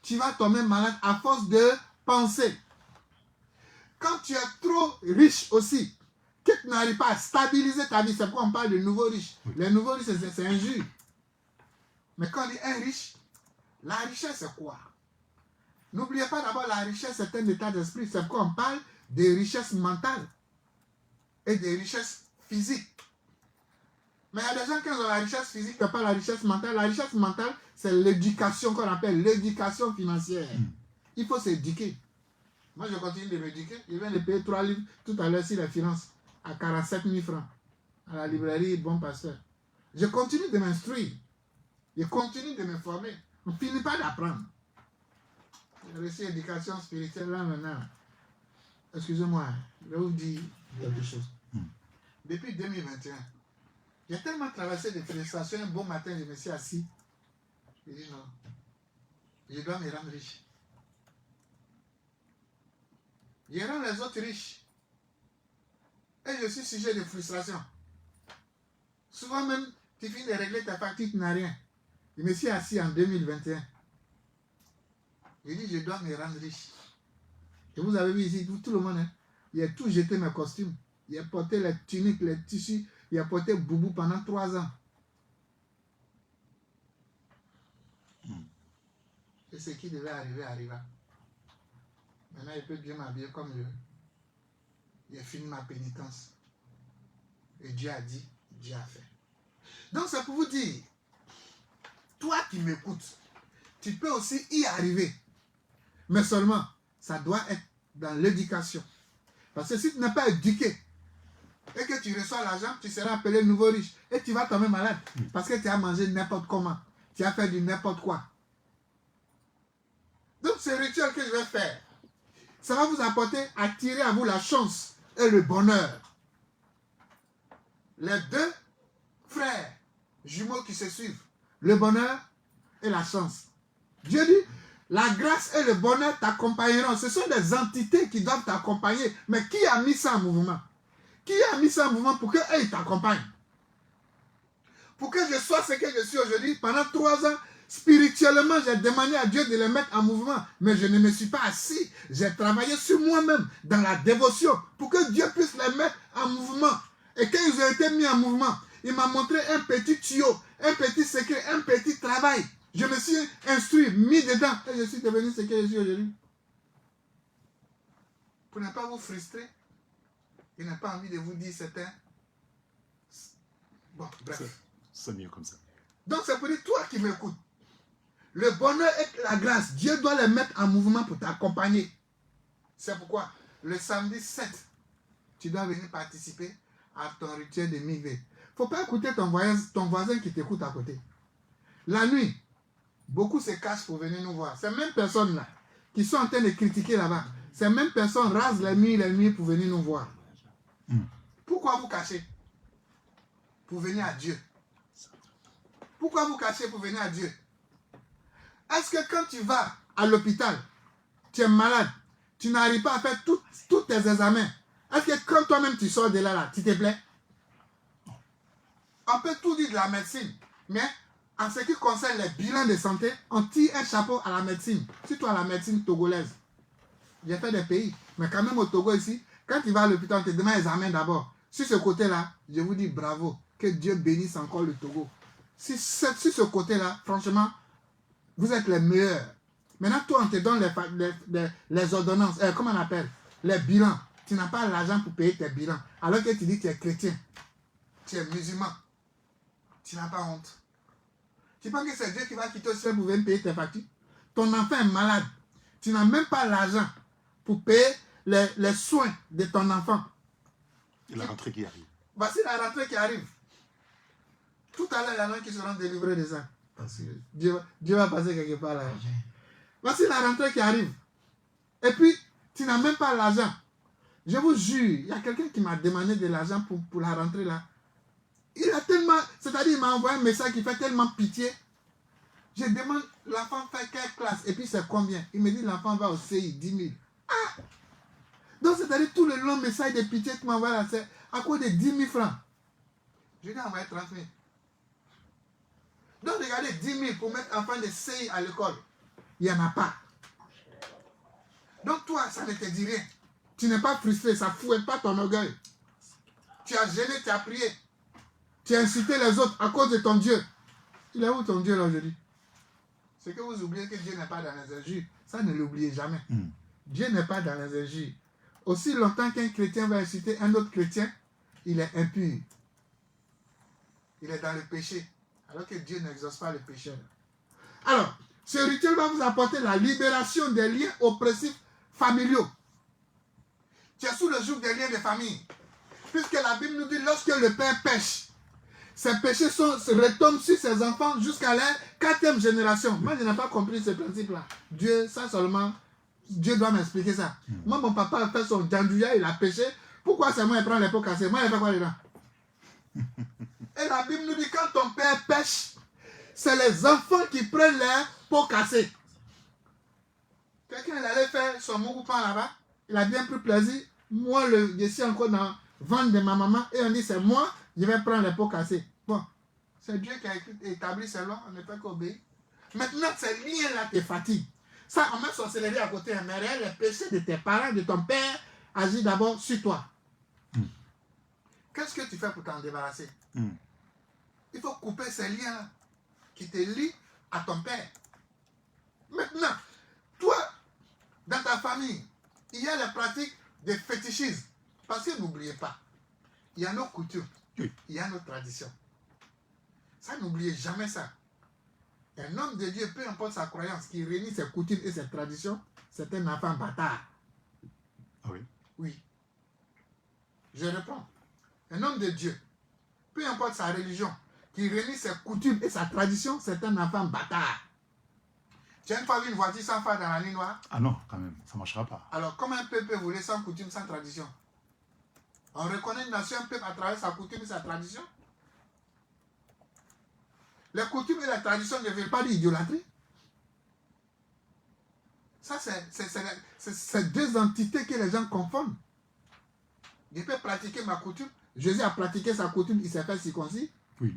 tu vas tomber malade à force de penser. Quand tu es trop riche aussi, que tu n'arrives pas à stabiliser ta vie, c'est pourquoi on parle de nouveaux riches. Oui. Les nouveaux riches, c'est injure. Mais quand on dit un riche, la richesse c'est quoi? N'oubliez pas d'abord, la richesse c'est un état d'esprit. C'est pourquoi on parle des richesses mentales et des richesses physiques. Mais il y a des gens qui ont la richesse physique, mais pas la richesse mentale. La richesse mentale, c'est l'éducation qu'on appelle l'éducation financière. Il faut s'éduquer. Moi, je continue de m'éduquer. Je viens de payer 3 livres tout à l'heure sur les finances à 47 000 francs à la librairie Bon Pasteur. Je continue de m'instruire. Je continue de me former. On ne finit pas d'apprendre. J'ai reçu l'éducation spirituelle là maintenant. Excusez-moi, je vais vous dire quelque chose. Depuis 2021, j'ai tellement traversé des frustrations. Un bon matin, je me suis assis. Je dis non, je dois me rendre riche. Je rends les autres riches. Et je suis sujet de frustration. Souvent même, tu finis de régler ta facture, tu n'as rien. Je me suis assis en 2021. Je dis, je dois me rendre riche. Et vous avez vu ici, tout le monde, hein, il a tout jeté mes costumes. Il a porté les tuniques, les tissus. Il a porté boubou pendant 3 ans. Et ce qui devait arriver, arriva. Maintenant, il peut bien m'habiller comme je veux. J'ai fini ma pénitence. Et Dieu a dit, Dieu a fait. Donc, c'est pour vous dire, toi qui m'écoutes, tu peux aussi y arriver. Mais seulement, ça doit être dans l'éducation. Parce que si tu n'es pas éduqué, et que tu reçois l'argent, tu seras appelé nouveau riche. Et tu vas tomber malade. Parce que tu as mangé n'importe comment. Tu as fait du n'importe quoi. Donc, ce rituel que je vais faire, ça va vous apporter, attirer à vous la chance et le bonheur. Les 2 frères jumeaux qui se suivent, le bonheur et la chance. Dieu dit, la grâce et le bonheur t'accompagneront. Ce sont des entités qui doivent t'accompagner. Mais qui a mis ça en mouvement? Qui a mis ça en mouvement pour qu'eux t'accompagnent? Pour que je sois ce que je suis aujourd'hui, pendant 3 ans, spirituellement, j'ai demandé à Dieu de les mettre en mouvement. Mais je ne me suis pas assis. J'ai travaillé sur moi-même, dans la dévotion, pour que Dieu puisse les mettre en mouvement. Et quand ils ont été mis en mouvement, il m'a montré un petit tuyau, un petit secret, un petit travail. Je me suis instruit, mis dedans, et je suis devenu ce que je suis aujourd'hui. Pour ne pas vous frustrer, je n'ai pas envie de vous dire c'était... Bon, bref. C'est mieux comme ça. Donc c'est pour dire, toi qui m'écoutes, le bonheur et la grâce, Dieu doit les mettre en mouvement pour t'accompagner. C'est pourquoi, le samedi 7, tu dois venir participer à ton rituel de Migvé. Il ne faut pas écouter ton voisin qui t'écoute à côté. La nuit, beaucoup se cachent pour venir nous voir. Ces mêmes personnes-là, qui sont en train de critiquer là-bas, ces mêmes personnes rasent les nuits pour venir nous voir. Pourquoi vous cachez? Pour venir à Dieu. Pourquoi vous cachez pour venir à Dieu? Est-ce que quand tu vas à l'hôpital, tu es malade, tu n'arrives pas à faire tous tes examens, est-ce que quand toi-même tu sors de là, tu te plais? On peut tout dire de la médecine, mais en ce qui concerne les bilans de santé, on tire un chapeau à la médecine, surtout à la médecine togolaise. J'ai fait des pays, mais quand même au Togo ici, quand tu vas à l'hôpital, on te demande l'examen d'abord. Sur ce côté-là, je vous dis bravo, que Dieu bénisse encore le Togo. Sur ce côté-là, franchement, vous êtes les meilleurs. Maintenant, toi, on te donne les ordonnances, comment on appelle? Les bilans. Tu n'as pas l'argent pour payer tes bilans. Alors que tu dis que tu es chrétien, tu es musulman. Tu n'as pas honte. Tu penses que c'est Dieu qui va quitter au ciel pour venir payer tes factures? Ton enfant est malade. Tu n'as même pas l'argent pour payer les soins de ton enfant. Et la rentrée qui arrive. Voici la rentrée qui arrive. Tout à l'heure, il y en a qui seront délivrés de ça. Parce que Dieu va passer quelque part là. Voici la rentrée qui arrive. Et puis, tu n'as même pas l'argent. Je vous jure, il y a quelqu'un qui m'a demandé de l'argent pour la rentrée là. Il a tellement, c'est-à-dire il m'a envoyé un message qui fait tellement pitié. Je demande, l'enfant fait quelle classe? Et puis c'est combien? Il me dit, l'enfant va au CI, 10 000. Ah! Donc c'est-à-dire tout le long message de pitié que m'envoie là, c'est à cause de 10 000 francs. Je lui ai envoyé 30 000. Donc regardez, 10 000 pour mettre enfant de CI à l'école. Il n'y en a pas. Donc toi, ça ne te dit rien. Tu n'es pas frustré, ça ne fouette pas ton orgueil. Tu as gêné, tu as prié. Tu as insulté les autres à cause de ton Dieu. Il est où ton Dieu là aujourd'hui? C'est que vous oubliez que Dieu n'est pas dans les injures. Ça, ne l'oubliez jamais. Dieu n'est pas dans les injures. Aussi longtemps qu'un chrétien va insulter un autre chrétien, il est impur. Il est dans le péché. Alors que Dieu n'exauce pas le péché. Alors, ce rituel va vous apporter la libération des liens oppressifs familiaux. Tu es sous le joug des liens de famille. Puisque la Bible nous dit, lorsque le père pêche, ses péchés se retombent sur ses enfants jusqu'à la 4e génération. Moi, je n'ai pas compris ce principe-là. Dieu, ça seulement, Dieu doit m'expliquer ça. Moi, mon papa a fait son dandouilla, il a péché. Pourquoi c'est moi qui prends les pots cassés? Moi, il fait quoi dedans? Et la Bible nous dit, quand ton père pêche, c'est les enfants qui prennent les pots cassés. Quelqu'un il allait faire son moukoupan là-bas, il a bien pris plaisir. Moi, je suis encore dans le ventre de ma maman et on dit c'est moi, je vais prendre les pots cassés. Bon, c'est Dieu qui a établi ces lois, on ne peut qu'obéir. Maintenant, ces liens-là te fatiguent. Ça, on met sorcellerie à côté, mais réel, les péchés de tes parents, de ton père, agissent d'abord sur toi. Qu'est-ce que tu fais pour t'en débarrasser? Il faut couper ces liens-là qui te lient à ton père. Maintenant, toi, dans ta famille, il y a les pratiques de fétichisme. Parce que n'oubliez pas, il y a nos coutumes, il y a nos traditions. Ça, n'oubliez jamais ça. Un homme de Dieu, peu importe sa croyance, qui réunit ses coutumes et ses traditions, c'est un enfant bâtard. Ah oui? Oui. Je reprends. Un homme de Dieu, peu importe sa religion, qui réunit ses coutumes et sa tradition, c'est un enfant bâtard. Tu as une fois vu une voiture sans phare dans la ligne noire? Ah non, quand même, ça ne marchera pas. Alors, comment un peuple peut voler sans coutume, sans tradition? On reconnaît une nation, un peuple à travers sa coutume et sa tradition. Les coutumes et la tradition ne veulent pas dire idolâtrie. Ça, c'est deux entités que les gens confondent. Je peux pratiquer ma coutume. Jésus a pratiqué sa coutume, il s'est fait circoncis. Oui.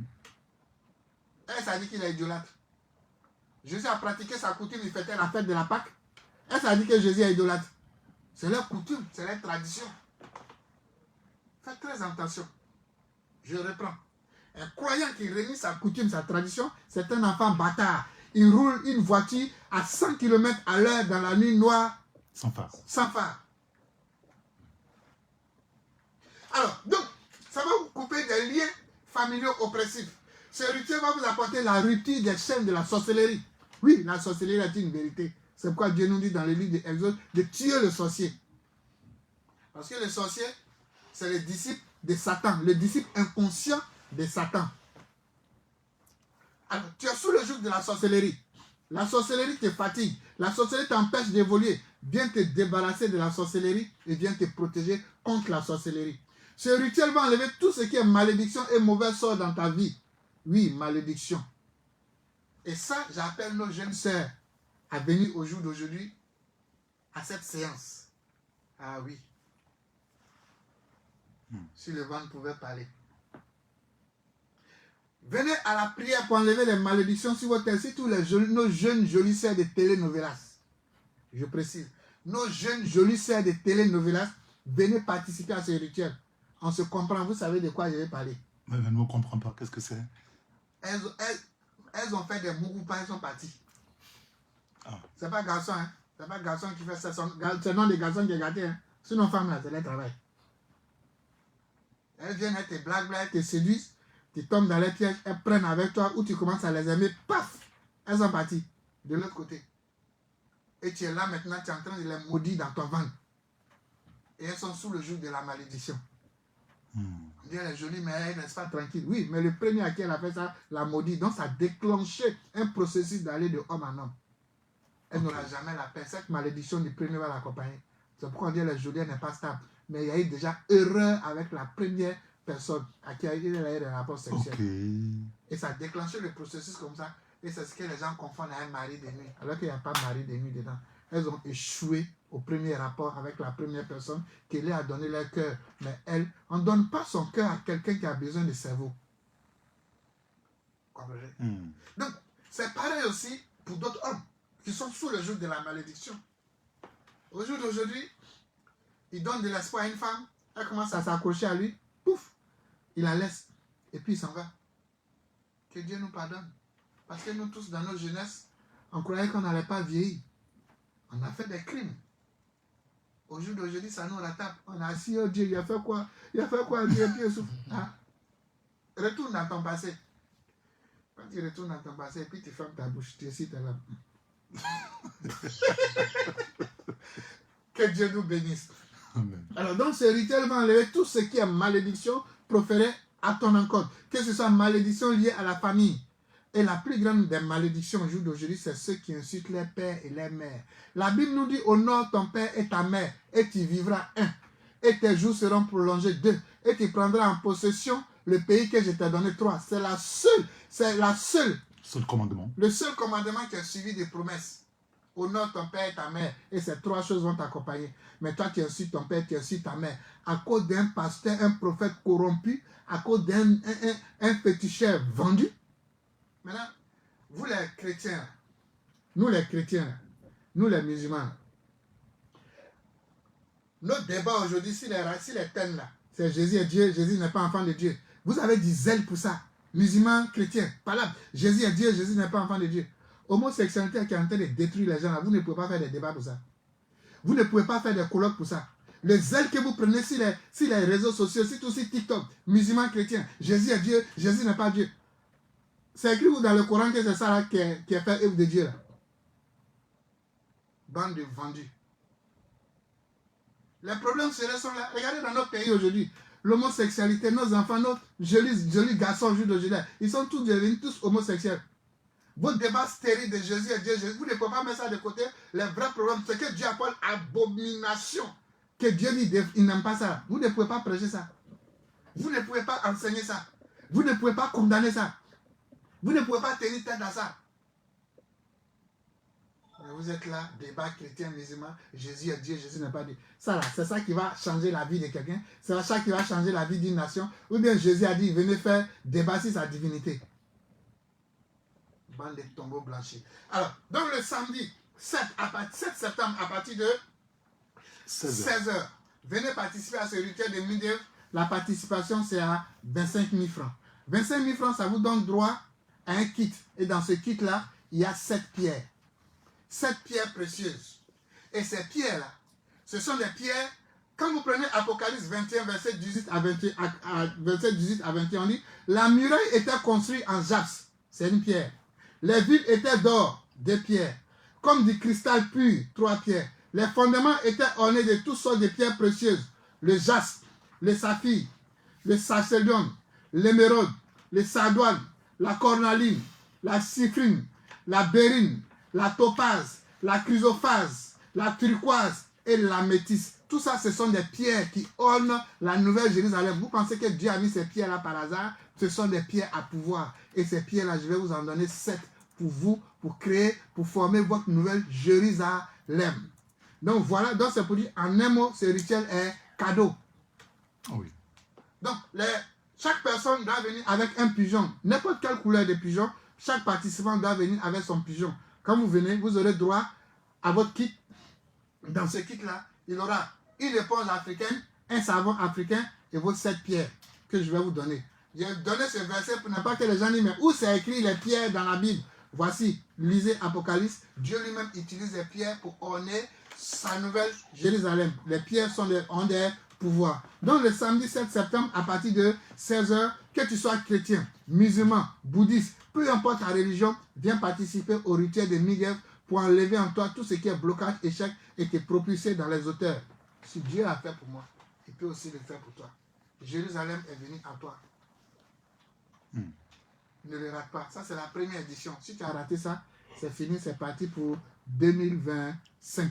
Et ça dit qu'il est idolâtre. Jésus a pratiqué sa coutume, il fêtait la fête de la Pâque. Et ça dit que Jésus est idolâtre. C'est leur coutume, c'est leur tradition. Faites très attention. Je reprends. Un croyant qui réunit sa coutume, sa tradition, c'est un enfant bâtard. Il roule une voiture à 100 km à l'heure dans la nuit noire. Sans phare. Sans phare. Alors, donc, ça va vous couper des liens familiaux oppressifs. Ce rituel va vous apporter la rupture des chaînes de la sorcellerie. Oui, la sorcellerie est une vérité. C'est pourquoi Dieu nous dit dans le livre d'Exode de tuer le sorcier. Parce que le sorcier, c'est le disciple de Satan, le disciple inconscient de Satan. Alors, tu es sous le joug de la sorcellerie. La sorcellerie te fatigue. La sorcellerie t'empêche d'évoluer. Viens te débarrasser de la sorcellerie et viens te protéger contre la sorcellerie. Ce rituel va enlever tout ce qui est malédiction et mauvais sort dans ta vie. Oui, malédiction. Et ça, j'appelle nos jeunes sœurs à venir au jour d'aujourd'hui à cette séance. Ah oui. Si le ventre pouvait parler. Venez à la prière pour enlever les malédictions sur votre tête. Si tous nos jeunes jolies sœurs de télénovelas, je précise, nos jeunes jolies sœurs de télénovelas, venez participer à ce rituel. On se comprend, vous savez de quoi je vais parler. Mais elle ne me comprend pas, qu'est-ce que c'est? Elles ont fait des mougoupas, elles sont parties. Ah. C'est pas garçon, hein. C'est pas garçon qui fait ça. C'est le nom des garçons qui est gâté, hein. Sinon, femme, là, c'est leur travail. Elles viennent, elles te blaguent, elles te séduisent. Tu tombes dans les pièges, elles prennent avec toi, ou tu commences à les aimer, paf, elles sont parties de l'autre côté. Et tu es là maintenant, tu es en train de les maudire dans ton ventre. Et elles sont sous le joug de la malédiction. On dit elle est jolie, mais elle n'est pas tranquille. Oui, mais le premier à qui elle a fait ça, l'a maudit. Donc ça a déclenché un processus d'aller de homme en homme. Elle n'aura jamais la paix. Cette malédiction du premier va l'accompagner. C'est pourquoi on dit elle est jolie, elle n'est pas stable. Mais il y a eu déjà erreur avec la première personne à qui elle a eu des rapports sexuels. Et ça a déclenché le processus comme ça. Et c'est ce que les gens confondent à un mari de nuit. Alors qu'il n'y a pas de mari de nuit dedans. Elles ont échoué au premier rapport avec la première personne qui leur a donné leur cœur. Mais elle, on ne donne pas son cœur à quelqu'un qui a besoin de cerveau. Comprenez? Donc, c'est pareil aussi pour d'autres hommes qui sont sous le joug de la malédiction. Au jour d'aujourd'hui, il donne de l'espoir à une femme, elle commence à s'accrocher à lui, pouf, il la laisse, et puis il s'en va. Que Dieu nous pardonne. Parce que nous tous, dans nos jeunesse, on croyait qu'on n'allait pas vieillir. On a fait des crimes. Au jour d'aujourd'hui, ça nous la tape. On a assis, oh Dieu, il a fait quoi? Il a fait quoi? Dieu, Dieu souffle. Hein? Retourne dans ton passé. Quand tu retournes dans ton passé, et puis tu fermes ta bouche, tu cites là. Que Dieu nous bénisse. Amen. Alors, donc, ce rituel va enlever tout ce qui est malédiction proférée à ton encontre. Que ce soit malédiction liée à la famille. Et la plus grande des malédictions au jour d'aujourd'hui, c'est ceux qui insultent les pères et les mères. La Bible nous dit, honore ton père et ta mère, et tu vivras un. Et tes jours seront prolongés deux. Et tu prendras en possession le pays que je t'ai donné trois. C'est Seul commandement. le seul commandement qui est suivi des promesses. Honore ton père et ta mère. Et ces trois choses vont t'accompagner. Mais toi, tu insultes ton père, tu insultes ta mère. À cause d'un pasteur, un prophète corrompu, à cause d'un féticheur vendu. Maintenant, vous les chrétiens, nous les chrétiens, nous les musulmans, notre débat aujourd'hui, si les thèmes là, c'est Jésus est Dieu, Jésus n'est pas enfant de Dieu. Vous avez du zèle pour ça. Musulmans, chrétiens, pas là. Jésus est Dieu, Jésus n'est pas enfant de Dieu. Homosexualité qui est en train de détruire les gens là, vous ne pouvez pas faire des débats pour ça. Vous ne pouvez pas faire des colloques pour ça. Le zèle que vous prenez sur les réseaux sociaux, surtout sur TikTok, musulmans, chrétiens, Jésus est Dieu, Jésus n'est pas Dieu. C'est écrit dans le Coran que c'est ça là, qui est fait œuvre de Dieu là. Bande de vendus. Les problèmes sont là. Regardez dans notre pays aujourd'hui. L'homosexualité, nos enfants, nos jolis garçons aujourd'hui, ils sont tous devenus homosexuels. Votre débat stérile de Jésus et Dieu, vous ne pouvez pas mettre ça de côté. Les vrais problèmes, c'est que Dieu appelle abomination. Que Dieu dit, il n'aime pas ça. Vous ne pouvez pas prêcher ça. Vous ne pouvez pas enseigner ça. Vous ne pouvez pas condamner ça. Vous ne pouvez pas tenir tête à ça. Vous êtes là, débat chrétien, musulman, Jésus est Dieu, Jésus n'est pas Dieu. Ça là, c'est ça qui va changer la vie de quelqu'un. C'est ça qui va changer la vie d'une nation. Ou bien Jésus a dit, venez faire débat sur sa divinité. Bande de tombeaux blanchis. Alors, donc le samedi 7 septembre, à partir de 16h, venez participer à ce rituel de midi. La participation, c'est à 25 000 francs. 25 000 francs, ça vous donne droit à un kit. Et dans ce kit-là, il y a 7 pierres. 7 pierres précieuses. Et ces pierres-là, ce sont des pierres, quand vous prenez Apocalypse 21, verset 18 à 21, on dit, la muraille était construite en jaspe, c'est une pierre. Les villes étaient d'or, 2 pierres. Comme du cristal pur, 3 pierres. Les fondements étaient ornés de toutes sortes de pierres précieuses. Le jaspe, le saphir, le chalcédone, l'émeraude, le sardoine, la cornaline, la cyprine, la bérine, la topaze, la chrysophase, la turquoise et la métisse. Tout ça, ce sont des pierres qui ornent la Nouvelle Jérusalem. Vous pensez que Dieu a mis ces pierres-là par hasard? Ce sont des pierres à pouvoir. Et ces pierres-là, je vais vous en donner 7 pour vous, pour créer, pour former votre Nouvelle Jérusalem. Donc voilà, donc c'est pour dire, en un mot, ce rituel est cadeau. Oui. Donc, chaque personne doit venir avec un pigeon. N'importe quelle couleur de pigeon, chaque participant doit venir avec son pigeon. Quand vous venez, vous aurez droit à votre kit. Dans ce kit-là, il aura une éponge africaine, un savon africain et vos 7 pierres que je vais vous donner. J'ai donné ce verset pour ne pas que les gens disent, mais où c'est écrit les pierres dans la Bible? Voici, lisez Apocalypse. Dieu lui-même utilise les pierres pour orner sa nouvelle Jérusalem. Les pierres ont des pouvoirs. Donc le samedi 7 septembre, à partir de 16h, que tu sois chrétien, musulman, bouddhiste, peu importe ta religion, viens participer au rituel de Miguel pour enlever en toi tout ce qui est blocage, échec et te propulser dans les auteurs. Si Dieu l'a fait pour moi, il peut aussi le faire pour toi. Jérusalem est venu à toi. Ne le rate pas. Ça, c'est la première édition. Si tu as raté ça, c'est fini, c'est parti pour 2025.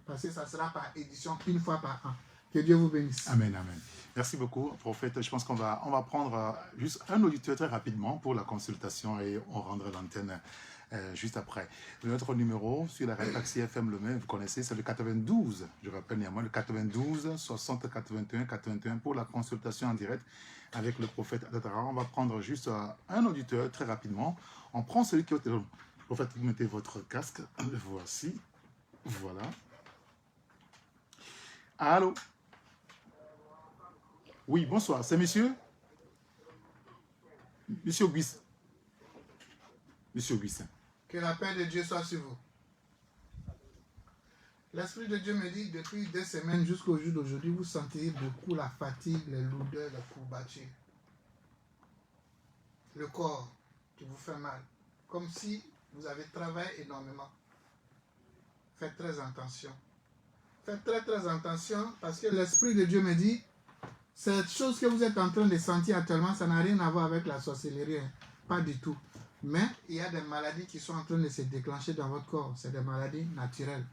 Parce que ça sera par édition, une fois par an. Que Dieu vous bénisse. Amen, amen. Merci beaucoup, prophète. Je pense qu'on va prendre juste un auditeur très rapidement pour la consultation et on rendra l'antenne juste après. Notre numéro sur la Taxi FM Le Main, vous connaissez, c'est le 92. Je rappelle néanmoins le 92 60 81 81 pour la consultation en direct avec le prophète Adatara. On va prendre juste un auditeur très rapidement. On prend celui qui est au téléphone. Prophète, vous mettez votre casque. Le voici. Voilà. Allô? Oui, bonsoir. C'est monsieur? Monsieur Auguste. Monsieur Augustin. Que la paix de Dieu soit sur vous. L'Esprit de Dieu me dit, depuis 2 semaines jusqu'au jour d'aujourd'hui, vous sentez beaucoup la fatigue, les lourdeurs, les courbatures. Le corps qui vous fait mal. Comme si vous avez travaillé énormément. Faites très attention. Faites très très attention parce que l'Esprit de Dieu me dit, cette chose que vous êtes en train de sentir actuellement, ça n'a rien à voir avec la sorcellerie. Hein. Pas du tout. Mais il y a des maladies qui sont en train de se déclencher dans votre corps. C'est des maladies naturelles.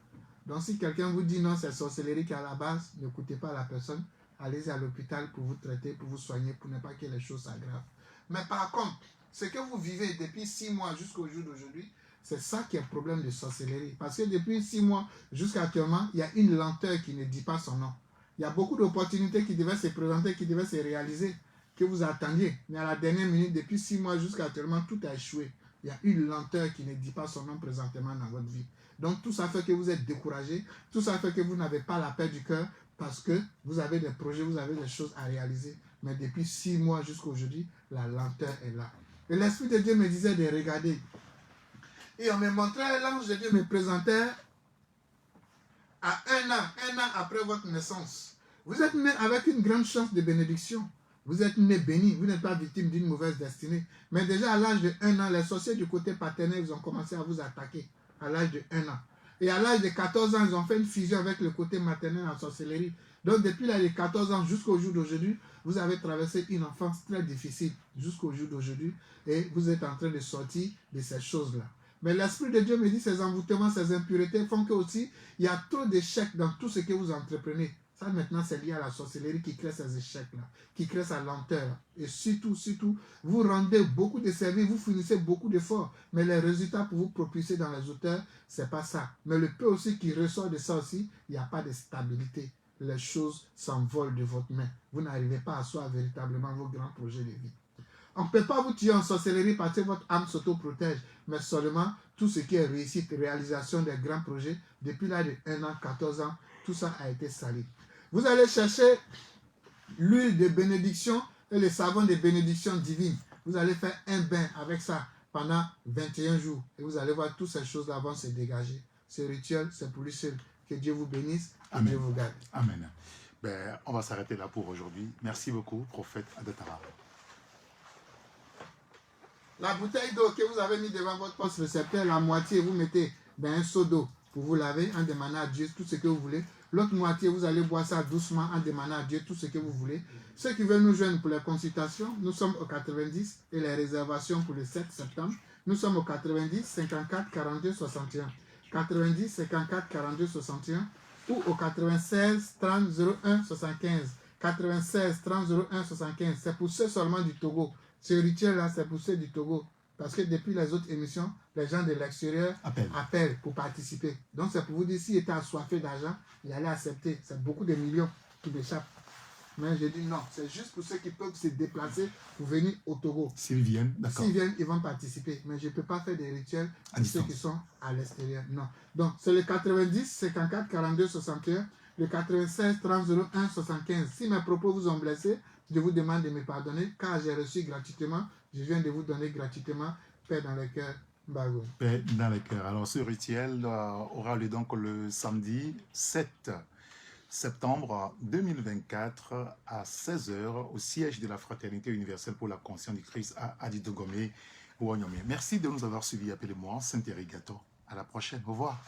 Donc si quelqu'un vous dit non, c'est sorcellerie qui est à la base, n'écoutez pas la personne. Allez à l'hôpital pour vous traiter, pour vous soigner, pour ne pas que les choses s'aggravent. Mais par contre, ce que vous vivez depuis 6 mois jusqu'au jour d'aujourd'hui, c'est ça qui est le problème de sorcellerie. Parce que depuis 6 mois jusqu'à actuellement, il y a une lenteur qui ne dit pas son nom. Il y a beaucoup d'opportunités qui devaient se présenter, qui devaient se réaliser, que vous attendiez. Mais à la dernière minute, depuis 6 mois jusqu'à actuellement, tout a échoué. Il y a une lenteur qui ne dit pas son nom présentement dans votre vie. Donc tout ça fait que vous êtes découragé, tout ça fait que vous n'avez pas la paix du cœur parce que vous avez des projets, vous avez des choses à réaliser. Mais depuis 6 mois jusqu'à aujourd'hui, la lenteur est là. Et l'Esprit de Dieu me disait de regarder. Et on me montrait, l'ange de Dieu me présentait à 1 an après votre naissance. Vous êtes né avec une grande chance de bénédiction. Vous êtes né béni, vous n'êtes pas victime d'une mauvaise destinée. Mais déjà à l'âge de 1 an, les sorciers du côté paternel, ils ont commencé à vous attaquer à l'âge de 1 an. Et à l'âge de 14 ans, ils ont fait une fusion avec le côté maternel en sorcellerie. Donc depuis l'âge de 14 ans jusqu'au jour d'aujourd'hui, vous avez traversé une enfance très difficile jusqu'au jour d'aujourd'hui et vous êtes en train de sortir de ces choses-là. Mais l'Esprit de Dieu me dit ces envoûtements, ces impuretés font que aussi il y a trop d'échecs dans tout ce que vous entreprenez. Ça maintenant c'est lié à la sorcellerie qui crée ces échecs-là, qui crée sa lenteur. Et surtout, vous rendez beaucoup de services, vous finissez beaucoup d'efforts, mais les résultats pour vous propulser dans les hauteurs, c'est pas ça. Mais le peu aussi qui ressort de ça aussi, il n'y a pas de stabilité. Les choses s'envolent de votre main. Vous n'arrivez pas à asseoir véritablement vos grands projets de vie. On ne peut pas vous tuer en sorcellerie parce que votre âme s'auto-protège, mais seulement tout ce qui est réussite, réalisation des grands projets, depuis l'âge de 1 an, 14 ans, tout ça a été sali. Vous allez chercher l'huile de bénédiction et le savon de bénédiction divine. Vous allez faire un bain avec ça pendant 21 jours et vous allez voir toutes ces choses-là vont se dégager. Ce rituel, c'est pour lui seul. Que Dieu vous bénisse et Dieu vous garde. Amen. Ben, on va s'arrêter là pour aujourd'hui. Merci beaucoup, prophète Adatara. La bouteille d'eau que vous avez mis devant votre poste récepteur, la moitié, vous mettez dans un seau d'eau pour vous laver en demandant à Dieu tout ce que vous voulez. L'autre moitié, vous allez boire ça doucement en demandant à Dieu tout ce que vous voulez. Ceux qui veulent nous joindre pour les consultations, nous sommes au 90 et les réservations pour le 7 septembre. Nous sommes au 90 54 42 61. 90 54 42 61 ou au 96 30 01 75. 96 30 01 75. C'est pour ceux seulement du Togo. Ce rituel-là, c'est pour ceux du Togo. Parce que depuis les autres émissions, les gens de l'extérieur appellent pour participer. Donc c'est pour vous dire, s'il était assoiffé d'argent, il allait accepter. C'est beaucoup de millions qui échappent. Mais j'ai dit non, c'est juste pour ceux qui peuvent se déplacer pour venir au Togo. S'ils viennent, d'accord. S'ils viennent, ils vont participer. Mais je ne peux pas faire des rituels pour ceux qui sont à l'extérieur. Non. Donc c'est le 90 54 42 61, le 96 30 01 75. Si mes propos vous ont blessé, je vous demande de me pardonner car j'ai reçu gratuitement. Je viens de vous donner gratuitement paix dans le cœur. Bago. Paix dans le cœur. Alors ce rituel aura lieu donc le samedi 7 septembre 2024 à 16h au siège de la Fraternité universelle pour la conscience du Christ à Adidogomé, Ouanyomé. Merci de nous avoir suivis. Appelez-moi Saint-Érigato. À la prochaine. Au revoir.